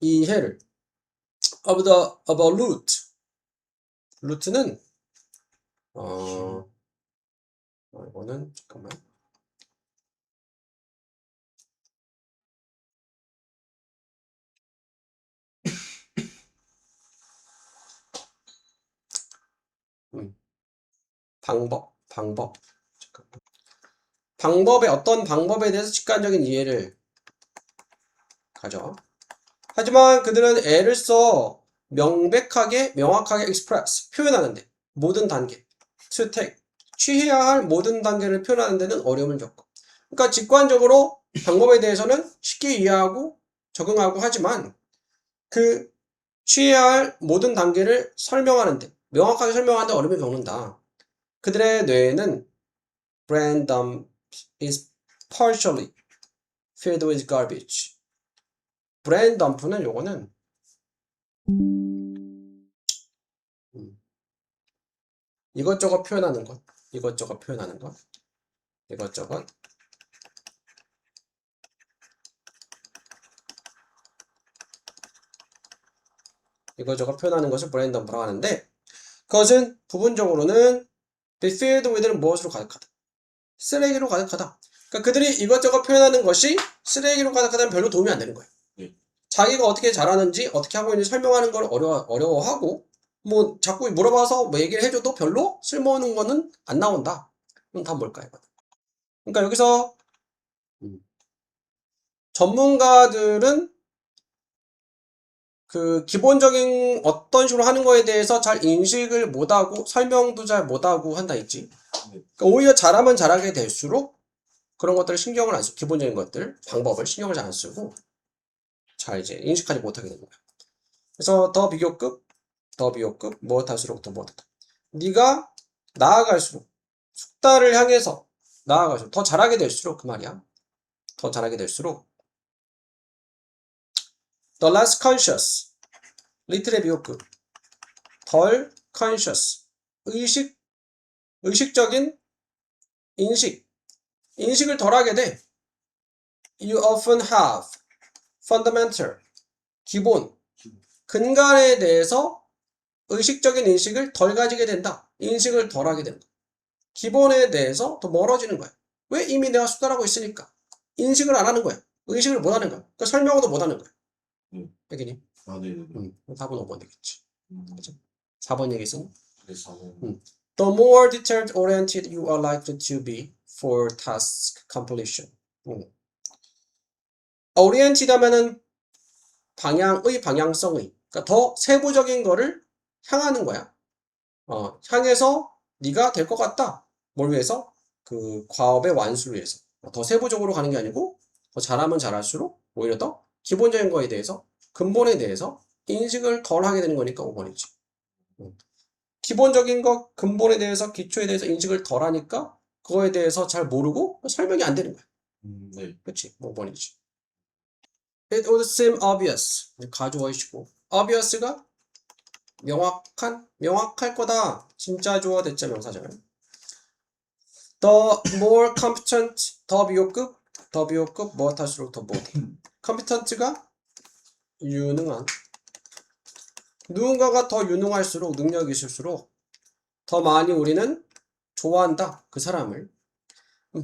이해를 of a route. 루트는 이거는 잠깐만. 방법. 잠깐만. 방법의 어떤 방법에 대해서 직관적인 이해를 가져. 하지만 그들은 애를 써 명확하게 express, 표현하는데 모든 단계, to take, 취해야 할 모든 단계를 표현하는 데는 어려움을 겪고. 그러니까 직관적으로 방법에 대해서는 쉽게 이해하고 적응하고 하지만 그 취해야 할 모든 단계를 설명하는데, 명확하게 설명하는데 어려움을 겪는다. 그들의 뇌에는 brain dump is partially filled with garbage. brain dump는 요거는 이것저것 표현하는 것, 이것저것 표현하는 것을 brain dump라고 하는데 그것은 부분적으로는 be filled with는 무엇으로 가득하다? 쓰레기로 가득하다. 그러니까 그들이 이것저것 표현하는 것이 쓰레기로 가득하다면 별로 도움이 안 되는 거예요. 자기가 어떻게 잘하는지 어떻게 하고 있는지 설명하는 걸 어려워하고 뭐 자꾸 물어봐서 뭐 얘기를 해줘도 별로 쓸모없는 거는 안 나온다. 그럼 다 뭘까요? 그러니까 여기서 전문가들은 그 기본적인 어떤 식으로 하는 거에 대해서 잘 인식을 못하고 설명도 잘 못하고 한다 했지. 그러니까 오히려 잘하면 잘하게 될수록 그런 것들을 신경을 안 쓰고, 기본적인 것들, 방법을 신경을 잘 안 쓰고, 잘 이제 인식하지 못하게 되는 거야. 그래서 더 비교급, 무엇할수록 더 무엇하다. 네가 나아갈수록, 숙달을 향해서 나아갈수록, 더 잘하게 될수록, 그 말이야. 더 잘하게 될수록, the less conscious, little의 비교급, 덜 conscious, 의식적인 인식을 덜 하게 돼. You often have fundamental, 기본, 근간에 대해서 의식적인 인식을 덜 가지게 된다. 인식을 덜 하게 된다. 기본에 대해서 더 멀어지는 거야. 왜? 이미 내가 숙달하고 있으니까. 인식을 안 하는 거야. 의식을 못 하는 거야. 그러니까 설명도 못 하는 거야. 백이님? 아, 네네네. 4번, 5번 되겠지. 그죠? 4번 얘기했어. 그래서 The more detail oriented you are likely to be for task completion. oriented 하면은 방향성의. 그러니까 더 세부적인 거를 향하는 거야. 향해서 네가 될 것 같다. 뭘 위해서? 그 과업의 완수를 위해서. 더 세부적으로 가는 게 아니고 더 잘하면 잘할수록 오히려 더 기본적인 거에 대해서 근본에 대해서 인식을 덜 하게 되는 거니까 5번이지. 기본적인 것, 근본에 대해서, 기초에 대해서 인식을 덜 하니까 그거에 대해서 잘 모르고 설명이 안 되는 거야. 네. 그치? 5번이지. It would seem obvious. 가주어이시고. obvious가 명확할 거다. 진짜 주어 대자 명사잖아요. The more competent, 더 비교급, 무엇할수록 더 못해. competent가 유능한. 누군가가 더 유능할수록, 능력이 있을수록 더 많이 우리는 좋아한다. 그 사람을.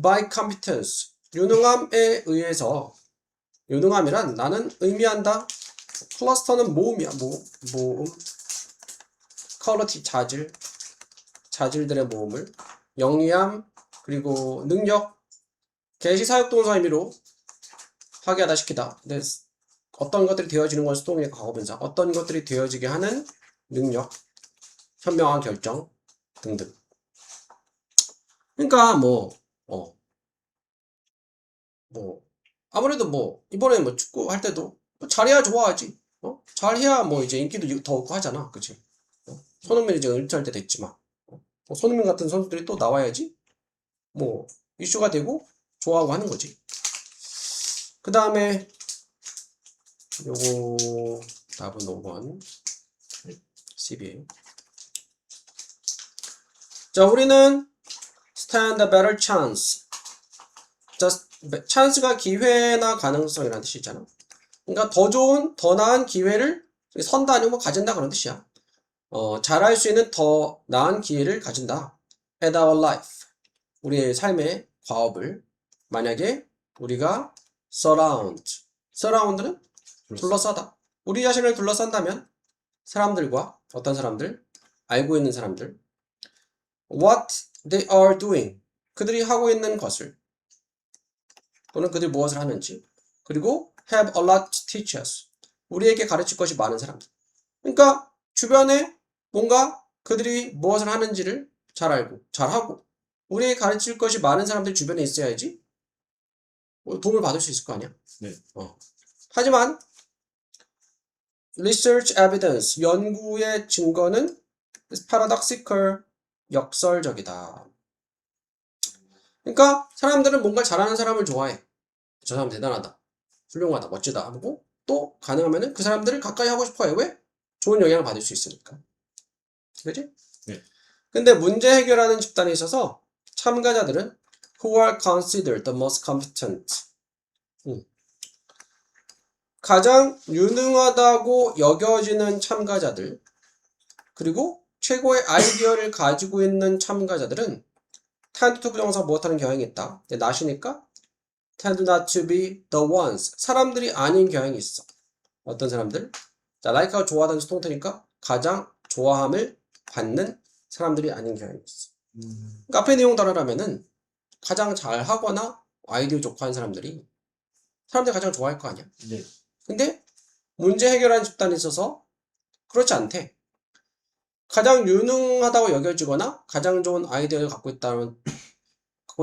By competence, 유능함에 의해서, 유능함이란 나는 의미한다. 클러스터는 모음이야. 모음. 퀄리티, 자질들의 모음을. 영리함, 그리고 능력, 개시 사역동사 의미로 하게 하다 시키다. 근데 어떤 것들이 되어지는 건 수동의 과거분사. 어떤 것들이 되어지게 하는 능력, 현명한 결정 등등. 그러니까 아무래도 이번에 축구 할 때도 잘해야 좋아하지. 잘해야 이제 인기도 더 없고 하잖아. 그치? 손흥민이 이제 은퇴할 때 됐지만 손흥민 같은 선수들이 또 나와야지 이슈가 되고 좋아하고 하는 거지. 그 다음에 요거 답은 5번 12. 자, 우리는 stand a better chance. chance가 기회나 가능성이라는 뜻이잖아. 그러니까 더 좋은, 더 나은 기회를 선다 아니면 가진다 그런 뜻이야. 잘할 수 있는 더 나은 기회를 가진다. at our life. 우리의 삶의 과업을 만약에 우리가 surround는 둘러싸다. 우리 자신을 둘러싼다면 사람들과 어떤 사람들, 알고 있는 사람들, what they are doing, 그들이 하고 있는 것을 또는 그들이 무엇을 하는지, 그리고 have a lot to teach us, 우리에게 가르칠 것이 많은 사람들. 그러니까 주변에 뭔가 그들이 무엇을 하는지를 잘 알고 잘하고 우리에게 가르칠 것이 많은 사람들이 주변에 있어야지 도움을 받을 수 있을 거 아니야. 네. 하지만 research evidence, 연구의 증거는 is paradoxical, 역설적이다. 그러니까 사람들은 뭔가 잘하는 사람을 좋아해. 저 사람 대단하다, 훌륭하다, 멋지다 하고 또 가능하면은 그 사람들을 가까이 하고 싶어요. 왜? 좋은 영향을 받을 수 있으니까. 그치? 네. 근데 문제 해결하는 집단에 있어서 참가자들은 who are considered the most competent, 가장 유능하다고 여겨지는 참가자들, 그리고 최고의 아이디어를 가지고 있는 참가자들은 tend to 부정사 무엇하는 경향이 있다. not이니까 tend not to be the ones, 사람들이 아닌 경향이 있어. 어떤 사람들? 자, like가 좋아하다는 수동태니까 가장 좋아함을 받는 사람들이 아닌 경향이 있어. 그러니까 앞에 내용 따르라면은 가장 잘하거나 아이디어 좋고 하는 사람들이 사람들이 가장 좋아할 거 아니야. 네. 근데 문제 해결하는 집단에 있어서 그렇지 않대. 가장 유능하다고 여겨지거나 가장 좋은 아이디어를 갖고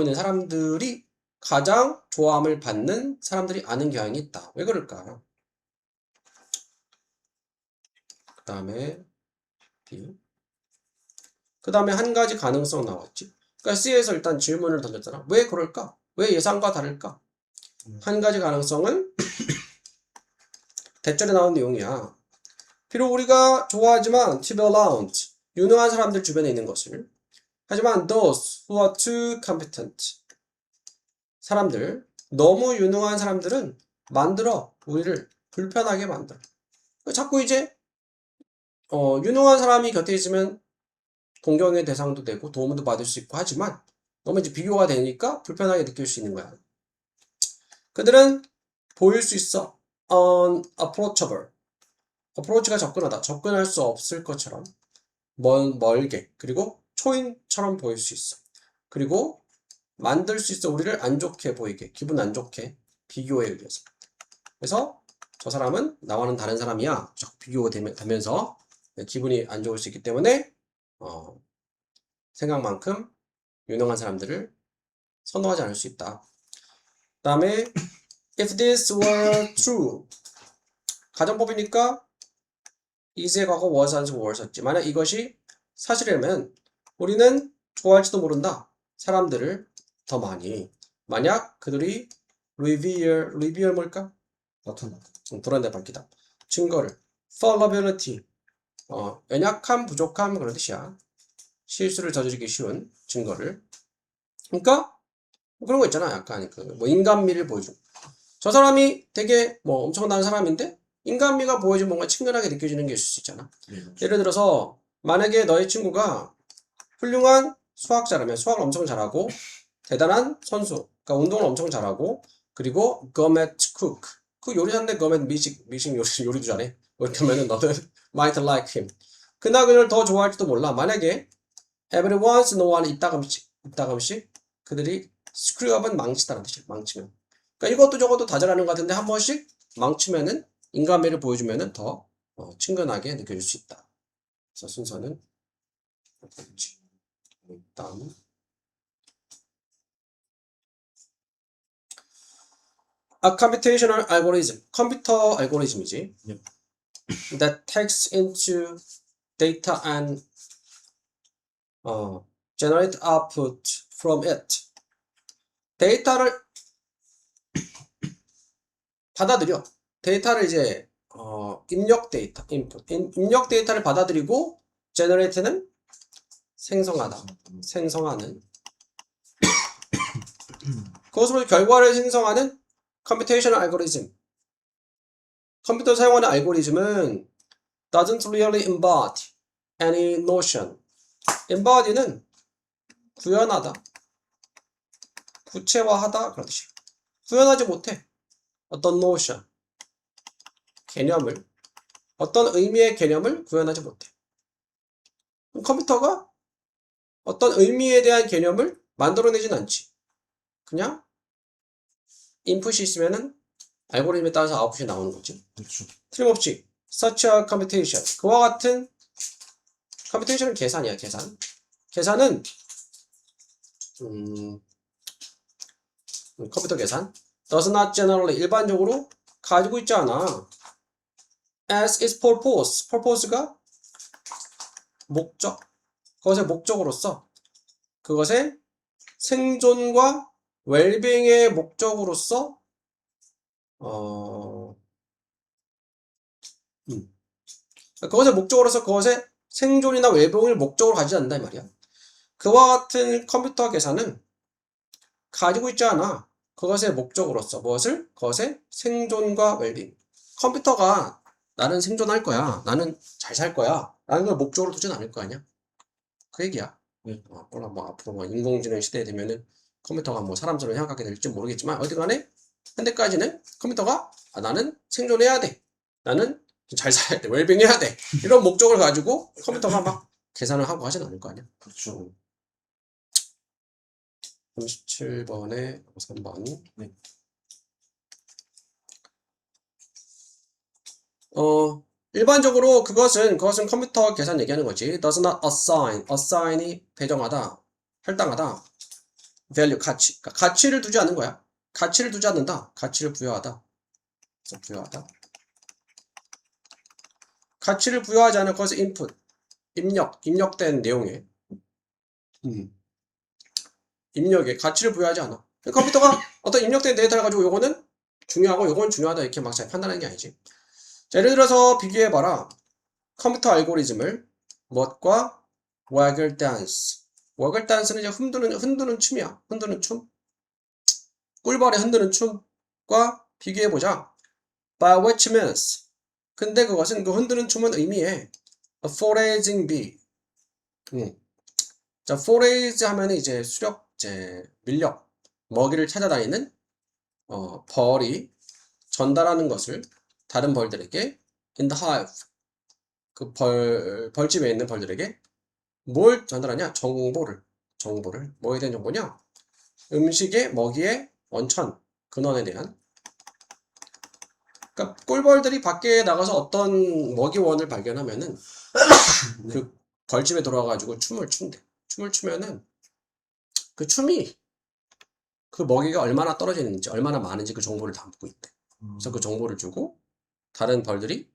있는 사람들이 가장 좋아함을 받는 사람들이 아는 경향이 있다. 왜 그럴까? 그 다음에 B. 그 다음에 한 가지 가능성 나왔지. 그러니까 C에서 일단 질문을 던졌잖아. 왜 그럴까? 왜 예상과 다를까? 한 가지 가능성은 대절에 나온 내용이야. 비록 우리가 좋아하지만 to be around, 유능한 사람들 주변에 있는 것을. 하지만 those who are too competent, 사람들, 너무 유능한 사람들은 만들어 우리를 불편하게 만들어. 자꾸 이제 유능한 사람이 곁에 있으면 동경의 대상도 되고 도움도 받을 수 있고 하지만 너무 이제 비교가 되니까 불편하게 느낄 수 있는 거야. 그들은 보일 수 있어 unapproachable, approach가 접근하다, 접근할 수 없을 것처럼 멀게, 그리고 초인처럼 보일 수 있어. 그리고 만들 수 있어 우리를 안 좋게 보이게, 기분 안 좋게, 비교에 의해서. 그래서 저 사람은 나와는 다른 사람이야, 자꾸 비교가 되면서 기분이 안 좋을 수 있기 때문에 생각만큼 유능한 사람들을 선호하지 않을 수 있다. 그 다음에 if this were true, 가정법이니까 is의 과거 was 아니고 were 썼지. 만약 이것이 사실이라면 우리는 좋아할지도 모른다, 사람들을 더 많이. 만약 그들이 revere 뭘까? 나타나다. 불안대 밝히다, 증거를, fallibility, 연약함, 부족함, 그런 뜻이야. 실수를 저지르기 쉬운 증거를. 그러니까 그런 거 있잖아. 약간 인간미를 보여줘. 저 사람이 되게 엄청난 사람인데 인간미가 보여지면 뭔가 친근하게 느껴지는 게 있을 수 있잖아. 예를 들어서 만약에 너의 친구가 훌륭한 수학자라면 수학을 엄청 잘하고 대단한 선수, 그러니까 운동을 엄청 잘하고 그리고 gourmet cook, 그 요리사인데 gourmet 미식 요리도 잘해. 이렇게 하면은 너는 might like him, 그날 더 좋아할지도 몰라. 만약에 every once no one 이따금씩 그들이 screw up은 망치다는 뜻이야. 망치면. 그러니까 이것도 저것도 다 잘하는 것 같은데 한 번씩 망치면은, 인간미를 보여주면은 더 친근하게 느껴질 수 있다. 그래서 순서는 다음 A computational algorithm, 컴퓨터 알고리즘이지. Yep. That takes into data and generate output from it. 데이터를 받아들여. 데이터를 이제 입력 데이터, input, 입력 데이터를 받아들이고 generate는 생성하다, 생성하는 그것으로 결과를 생성하는 computational algorithm. 컴퓨터 사용하는 알고리즘은 doesn't really embody any notion. embody는 구현하다, 구체화하다, 그런 뜻이에요. 구현하지 못해. 어떤 notion, 개념을, 어떤 의미의 개념을 구현하지 못해. 컴퓨터가 어떤 의미에 대한 개념을 만들어내진 않지. 그냥 인풋이 있으면은 알고리즘에 따라서 아웃풋이 나오는 거지. 그렇죠. 틀림없이 such a computation, 그와 같은 computation은 계산이야. 계산은 컴퓨터 계산 does not generally, 일반적으로 가지고 있지 않아. as its purpose가 목적, 그것의 목적으로서, 그것의 생존과 웰빙의 목적으로서 그것의 목적으로서 그것의 생존이나 웰빙을 목적으로 가지지 않는다 이 말이야. 그와 같은 컴퓨터 계산은 가지고 있지 않아. 그것의 목적으로서 무엇을? 그것의 생존과 웰빙. 컴퓨터가 나는 생존할 거야, 나는 잘 살 거야 라는 걸 목적으로 두진 않을 거 아니야. 그 얘기야. 물론 앞으로 인공지능 시대에 되면은 컴퓨터가 사람처럼 생각하게 될지 모르겠지만 어디간에 현대까지는 컴퓨터가 나는 생존해야 돼, 나는 잘 살아야 돼, 웰빙 해야 돼, 이런 목적을 가지고 컴퓨터가 막 계산을 하고 하진 않을 거 아니야. 그렇죠. 37번에 3번. 네. 일반적으로 그것은 컴퓨터 계산 얘기하는 거지. does not assign이 배정하다, 할당하다. value, 가치. 그러니까 가치를 두지 않는 거야. 가치를 두지 않는다. 가치를 부여하다. 그래서 부여하다. 가치를 부여하지 않은 것을 input, 입력된 내용에 입력에 가치를 부여하지 않아. 컴퓨터가 어떤 입력된 데이터를 가지고 요거는 중요하고 요건 중요하다 이렇게 막 잘 판단하는 게 아니지. 자, 예를 들어서 비교해봐라. 컴퓨터 알고리즘을 무엇과 waggle dance. waggle dance는 이제 흔드는 춤이야. 흔드는 춤. 꿀벌에 흔드는 춤과 비교해보자. By which means. 근데 그것은 그 흔드는 춤은 의미해. A foraging bee. 자, forage 하면은 이제 수렵제, 밀렵, 먹이를 찾아다니는 벌이 전달하는 것을 다른 벌들에게 in the hive. 그 벌집에 있는 벌들에게 뭘 전달하냐? 정보를. 뭐에 대한 정보냐? 음식의 먹이의 원천, 근원에 대한. 그러니까 꿀벌들이 밖에 나가서 어떤 먹이원을 발견하면은 그 벌집에 돌아가가지고 춤을 춘대. 춤을 추면은 그 춤이 그 먹이가 얼마나 떨어져 있는지, 얼마나 많은지 그 정보를 담고 있대. 그래서 그 정보를 주고 다른 벌들이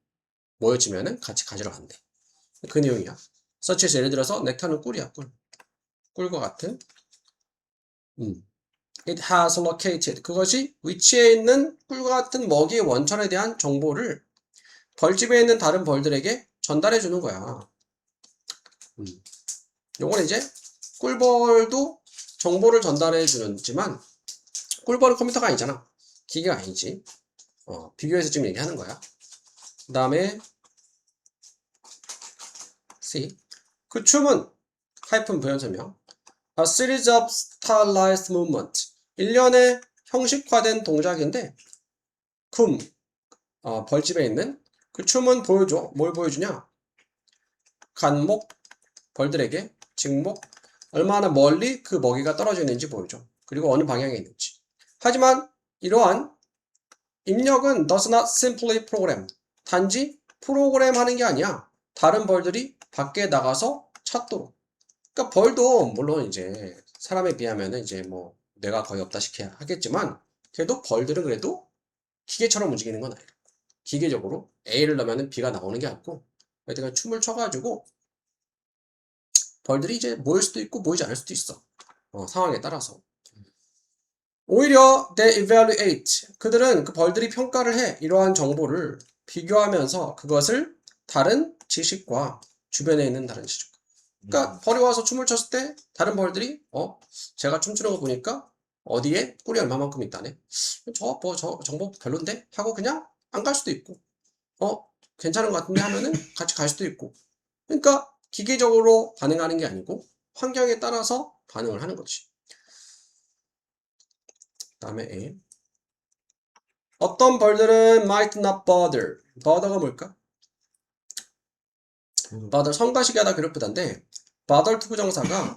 모여지면은 같이 가지러 간대. 그 내용이야. 서치에서 예를 들어서 넥타는 꿀이야, 꿀. 꿀과 같은. It has located. 그것이 위치해 있는 꿀과 같은 먹이의 원천에 대한 정보를 벌집에 있는 다른 벌들에게 전달해 주는 거야. 요건 이제 꿀벌도 정보를 전달해 주지만 꿀벌은 컴퓨터가 아니잖아. 기계가 아니지. 비교해서 지금 얘기하는 거야. 그 다음에 C. 그 춤은 하이픈 부연 설명. A series of stylized movement. 일련의 형식화된 동작인데 벌집에 있는 그 춤은 보여줘. 뭘 보여주냐? 간목 벌들에게 직목 얼마나 멀리 그 먹이가 떨어져 있는지 보여줘. 그리고 어느 방향에 있는지. 하지만 이러한 입력은 does not simply program. 단지 프로그램 하는 게 아니야. 다른 벌들이 밖에 나가서 찾도록. 그러니까 벌도 물론 이제 사람에 비하면은 이제 뭐 뇌가 거의 없다시피 하겠지만 그래도 벌들은 그래도 기계처럼 움직이는 건 아니야. 기계적으로 A를 넣으면 B가 나오는 게 아니고 여태까지 춤을 춰가지고 벌들이 이제 모일 수도 있고 모이지 않을 수도 있어. 상황에 따라서. 오히려 they evaluate. 그들은 그 벌들이 평가를 해. 이러한 정보를 비교하면서 그것을 다른 지식과 주변에 있는 다른 지식. 그러니까 벌이 와서 춤을 췄을 때 다른 벌들이 제가 춤추는 거 보니까 어디에 꿀이 얼마만큼 있다네. 저 정보 별론데 하고 그냥 안 갈 수도 있고 괜찮은 것 같은데 하면은 같이 갈 수도 있고. 그러니까 기계적으로 반응하는 게 아니고 환경에 따라서 반응을 하는 거지. 다음에 A. 어떤 벌들은 might not bother. bother가 뭘까? bother 성가시게 하다 괴롭히다인데 bother 투부정사가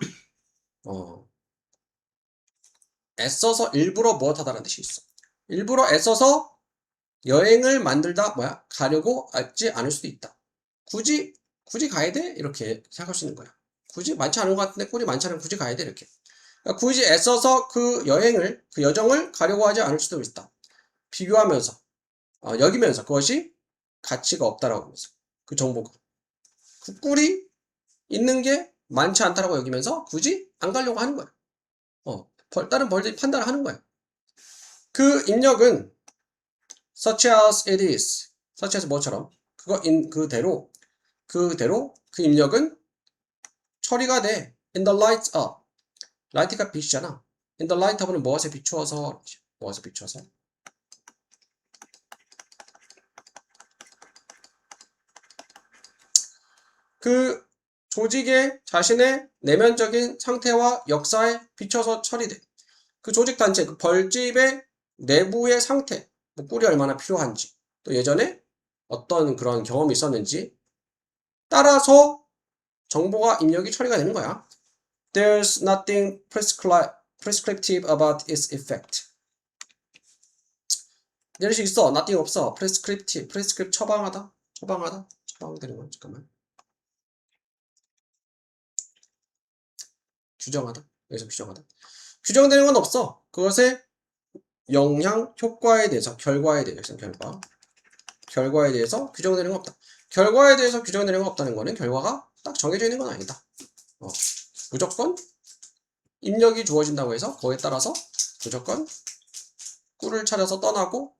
애써서 일부러 무엇하다라는 뜻이 있어. 일부러 애써서 여행을 만들다 가려고 하지 않을 수도 있다. 굳이 가야 돼? 이렇게 생각할 수 있는 거야. 굳이 많지 않은 것 같은데 꿀이 많지 않으면 굳이 가야 돼? 이렇게. 그러니까 굳이 애써서 그 여정을 가려고 하지 않을 수도 있다. 비교하면서, 여기면서 그것이 가치가 없다라고 하면서 그 정보가. 그 꿀이 있는 게 많지 않다라고 여기면서 굳이 안 가려고 하는 거야. 다른 벌들이 판단을 하는 거야. 그 입력은 such as it is. such as 뭐처럼. 그대로 그 입력은 처리가 돼. in the light of. light가 빛이잖아. in the light of는 무엇에 비추어서. 그 조직의 자신의 내면적인 상태와 역사에 비춰서 처리돼. 그 조직 단체, 그 벌집의 내부의 상태, 뭐 꿀이 얼마나 필요한지, 또 예전에 어떤 그런 경험이 있었는지 따라서 정보가 입력이 처리가 되는 거야. There's nothing prescriptive about its effect. 내릴 수 있어. nothing 없어. prescriptive 처방하다. 처방되는 거야. 잠깐만. 규정하다. 여기서 규정하다. 규정되는 건 없어. 그것의 영향, 효과에 대해서, 결과에 대해서, 결과에 대해서 규정되는 건 없다. 결과에 대해서 규정되는 건 없다는 거는 결과가 딱 정해져 있는 건 아니다. 무조건 입력이 주어진다고 해서 거기에 따라서 무조건 꿀을 차려서 떠나고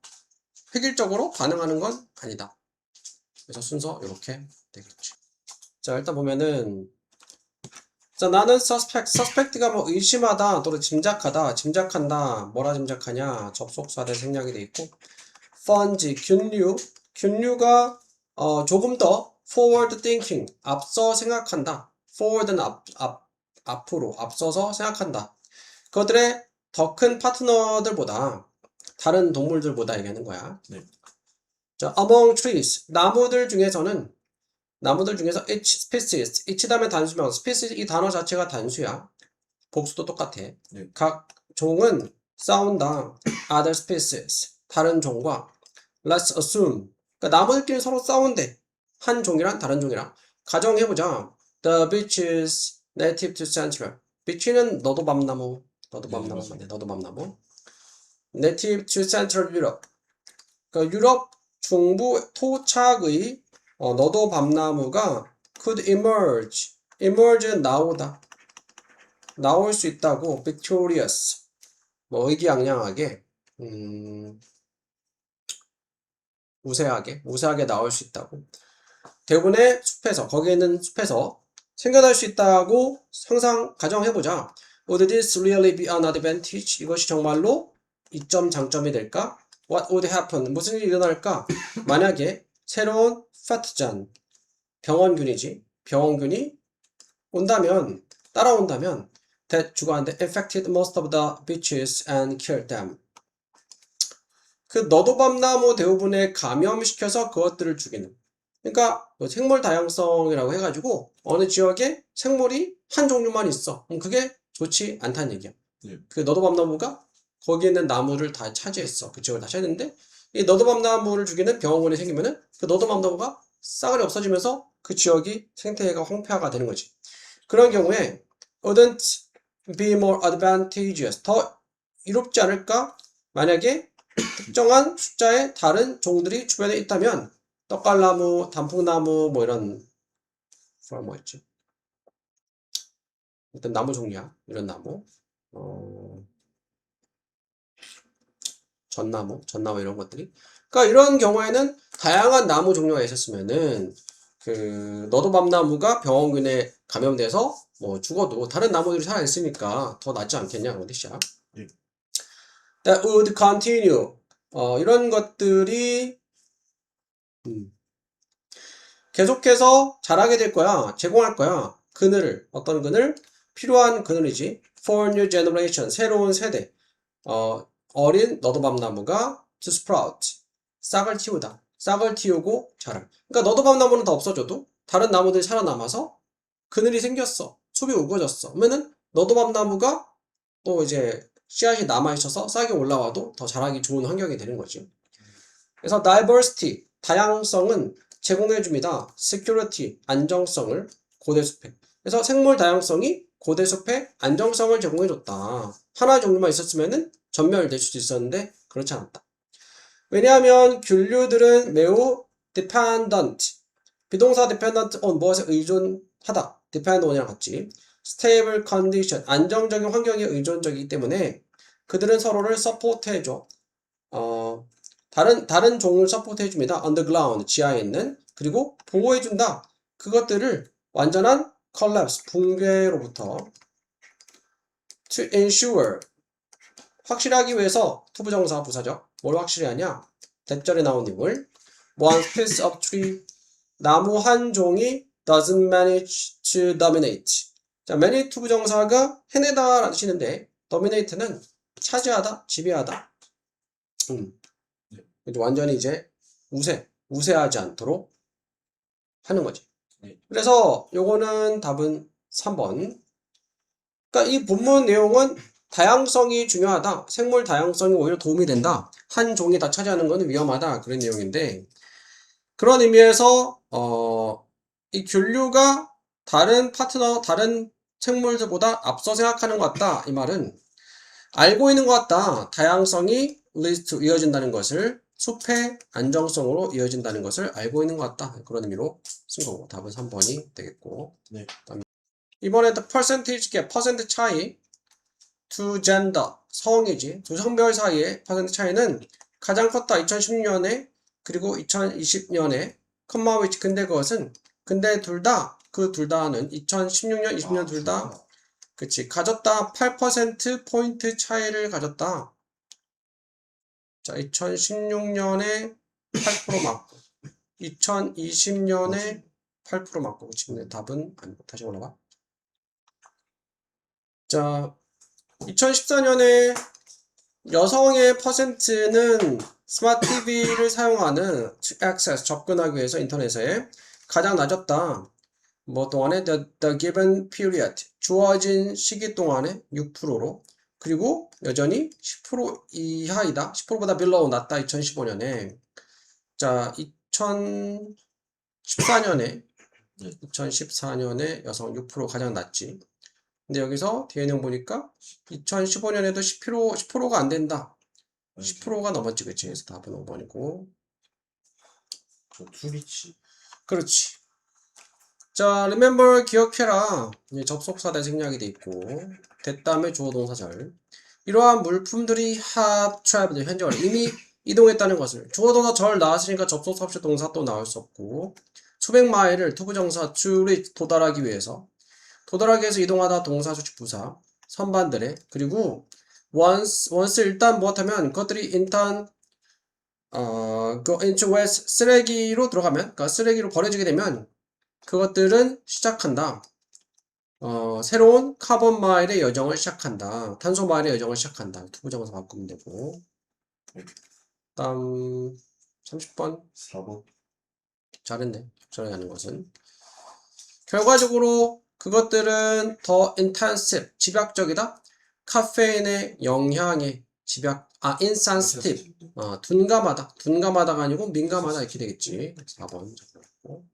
획일적으로 반응하는 건 아니다. 그래서 순서 이렇게 되겠지. 자, 일단 보면은 자, 나는 suspect가 뭐 의심하다 또는 짐작하다, 짐작한다, 뭐라 짐작하냐, 접속사 대 생략이 돼 있고 fudge, 균류가 조금 더 forward thinking, 앞서 생각한다. forward는 앞으로, 앞서서 생각한다. 그들의 더 큰 파트너들보다, 다른 동물들보다 얘기하는 거야. 네. 자, among trees, 나무들 중에서 each species, each 다음에 단수명, species 이 단어 자체가 단수야. 복수도 똑같아. 네. 각 종은 싸운다. other species, 다른 종과 let's assume, 그러니까 나무들끼리 서로 싸운대. 한 종이랑 다른 종이랑. 가정해보자. The beech is native to Central. beech는 너도 밤나무. 맞습니다. 너도 밤나무. native to Central Europe. 그러니까 유럽 중부 토착의 너도 밤나무가 could emerge는 나오다. 나올 수 있다고. victorious. 뭐 의기양양하게. 우세하게 나올 수 있다고. 대부분의 숲에서, 거기에 있는 숲에서 생겨날 수 있다고 가정해보자. Would this really be an advantage? 이것이 정말로 이점 장점이 될까? What would happen? 무슨 일이 일어날까? 만약에 새로운 파트잔, 병원균이 따라온다면 that 주관한테 infected most of the beaches and killed them. 그 너도밤나무 대부분에 감염시켜서 그것들을 죽이는. 그러니까 생물 다양성이라고 해가지고 어느 지역에 생물이 한 종류만 있어. 그럼 그게 좋지 않다는 얘기야. 네. 그 너도밤나무가 거기에 있는 나무를 다 차지했어. 그 지역을 다 차지했는데 이 너도밤나무를 죽이는 병원군이 생기면은 그 너도밤나무가 싸그리 없어지면서 그 지역이 생태계가 황폐화가 되는 거지. 그런 경우에 wouldn't be more advantageous, 더 이롭지 않을까? 만약에 특정한 숫자의 다른 종들이 주변에 있다면 떡갈나무, 단풍나무 뭐 이런 뭐였지? 일단 나무 종류야. 이런 나무. 전나무 이런 것들이. 그러니까 이런 경우에는 다양한 나무 종류가 있었으면은 그 너도밤나무가 병원균에 감염돼서 뭐 죽어도 다른 나무들이 살아 있으니까 더 낫지 않겠냐 그런 뜻이야. 네. That would continue. 이런 것들이 계속해서 자라게 될 거야. 제공할 거야. 어떤 그늘? 필요한 그늘이지. For new generation, 새로운 세대. 어린 너도밤나무가 to sprout, 싹을 틔우다. 싹을 틔우고 자라. 그러니까 너도밤나무는 다 없어져도 다른 나무들이 살아남아서 그늘이 생겼어. 숲이 우거졌어. 그러면은 너도밤나무가 또 이제 씨앗이 남아있어서 싹이 올라와도 더 자라기 좋은 환경이 되는 거지. 그래서 diversity, 다양성은 제공해줍니다. security, 안정성을 고대숲에. 그래서 생물 다양성이 고대숲에 안정성을 제공해줬다. 하나의 종류만 있었으면은 전멸될 수도 있었는데 그렇지 않았다. 왜냐하면 균류들은 매우 dependent, 비동사 dependent on 무엇에 의존하다. depend on이랑 같지. stable condition, 안정적인 환경에 의존적이기 때문에 그들은 서로를 support 해줘. 다른 종을 서포트 해줍니다. underground, 지하에 있는. 그리고 보호해준다. 그것들을 완전한 collapse, 붕괴로부터. to ensure, 확실하기 위해서 투부정사 부사적. 뭘 확실히 하냐? 대절에 나온 인물. one piece of tree, 나무 한 종이 doesn't manage to dominate. 자, manage 투부정사가 해내다 라는 뜻인데 dominate는 차지하다, 지배하다. 완전히 이제 우세하지 않도록 하는 거지. 그래서 요거는 답은 3번. 그러니까 이 본문 내용은 다양성이 중요하다. 생물 다양성이 오히려 도움이 된다. 한 종이 다 차지하는 것은 위험하다. 그런 내용인데 그런 의미에서 이 균류가 다른 생물들보다 앞서 생각하는 것 같다. 이 말은 알고 있는 것 같다. 다양성이 leads to 이어진다는 것을 숲의 안정성으로 이어진다는 것을 알고 있는 것 같다. 그런 의미로 쓴 거고 답은 3번이 되겠고. 네. 이번에도 percentage 갭, 퍼센트 차이 to gender, 성이지. 두 성별 사이의 퍼센트 차이는 가장 컸다. 2016년에 그리고 2020년에 컴마 위치 근데 그것은 근데 그 둘 다는 2016년, 20년 둘 다 그치 가졌다 8% 포인트 차이를 가졌다. 자, 2016년에 8% 맞고 2020년에 8% 맞고 그치. 근데 답은 아니고 다시 올라가. 자, 2014년에 여성의 퍼센트는 스마트 TV를 사용하는 access, 접근하기 위해서 인터넷에 가장 낮았다. 뭐 동안에 the given period, 주어진 시기 동안에 6%로 그리고 여전히 10% 이하이다. 10%보다 below 낮다. 2015년에 자, 2014년에 여성 6% 가장 낮지. 근데 여기서 뒤에 내용 보니까 2015년에도 10%가 안 된다. 10%가 넘었지, 그치? 그래서 답은 5번이고. 투리치. 그렇지. 자, remember, 기억해라. 접속사대 생략이 돼 있고, 됐다음에 주어 동사절. 이러한 물품들이 have traveled, 현재 완료. 이미 이동했다는 것을. 주어 동사절 나왔으니까 접속사 없이 동사 또 나올 수 없고, 수백 마일을 투부정사 to reach, 도달하기 위해서. 도달하기 위해서 이동하다 동사, 수직, 부사, 선반들의. 그리고 once 일단 무엇하면 그것들이 일단 go into waste, 쓰레기로 들어가면, 그러니까 쓰레기로 버려지게 되면 그것들은 시작한다. 새로운 카본 마일의 여정을 시작한다. 탄소 마일의 여정을 시작한다. 투부정사 바꾸면 되고. 다음 30번 4번. 잘했네. 적절하게 하는 것은. 결과적으로 그것들은 더 intensive, 집약적이다. 카페인의 영향에 insensitive, 둔감하다가 아니고 민감하다 이렇게 되겠지. 4번 적어놨고.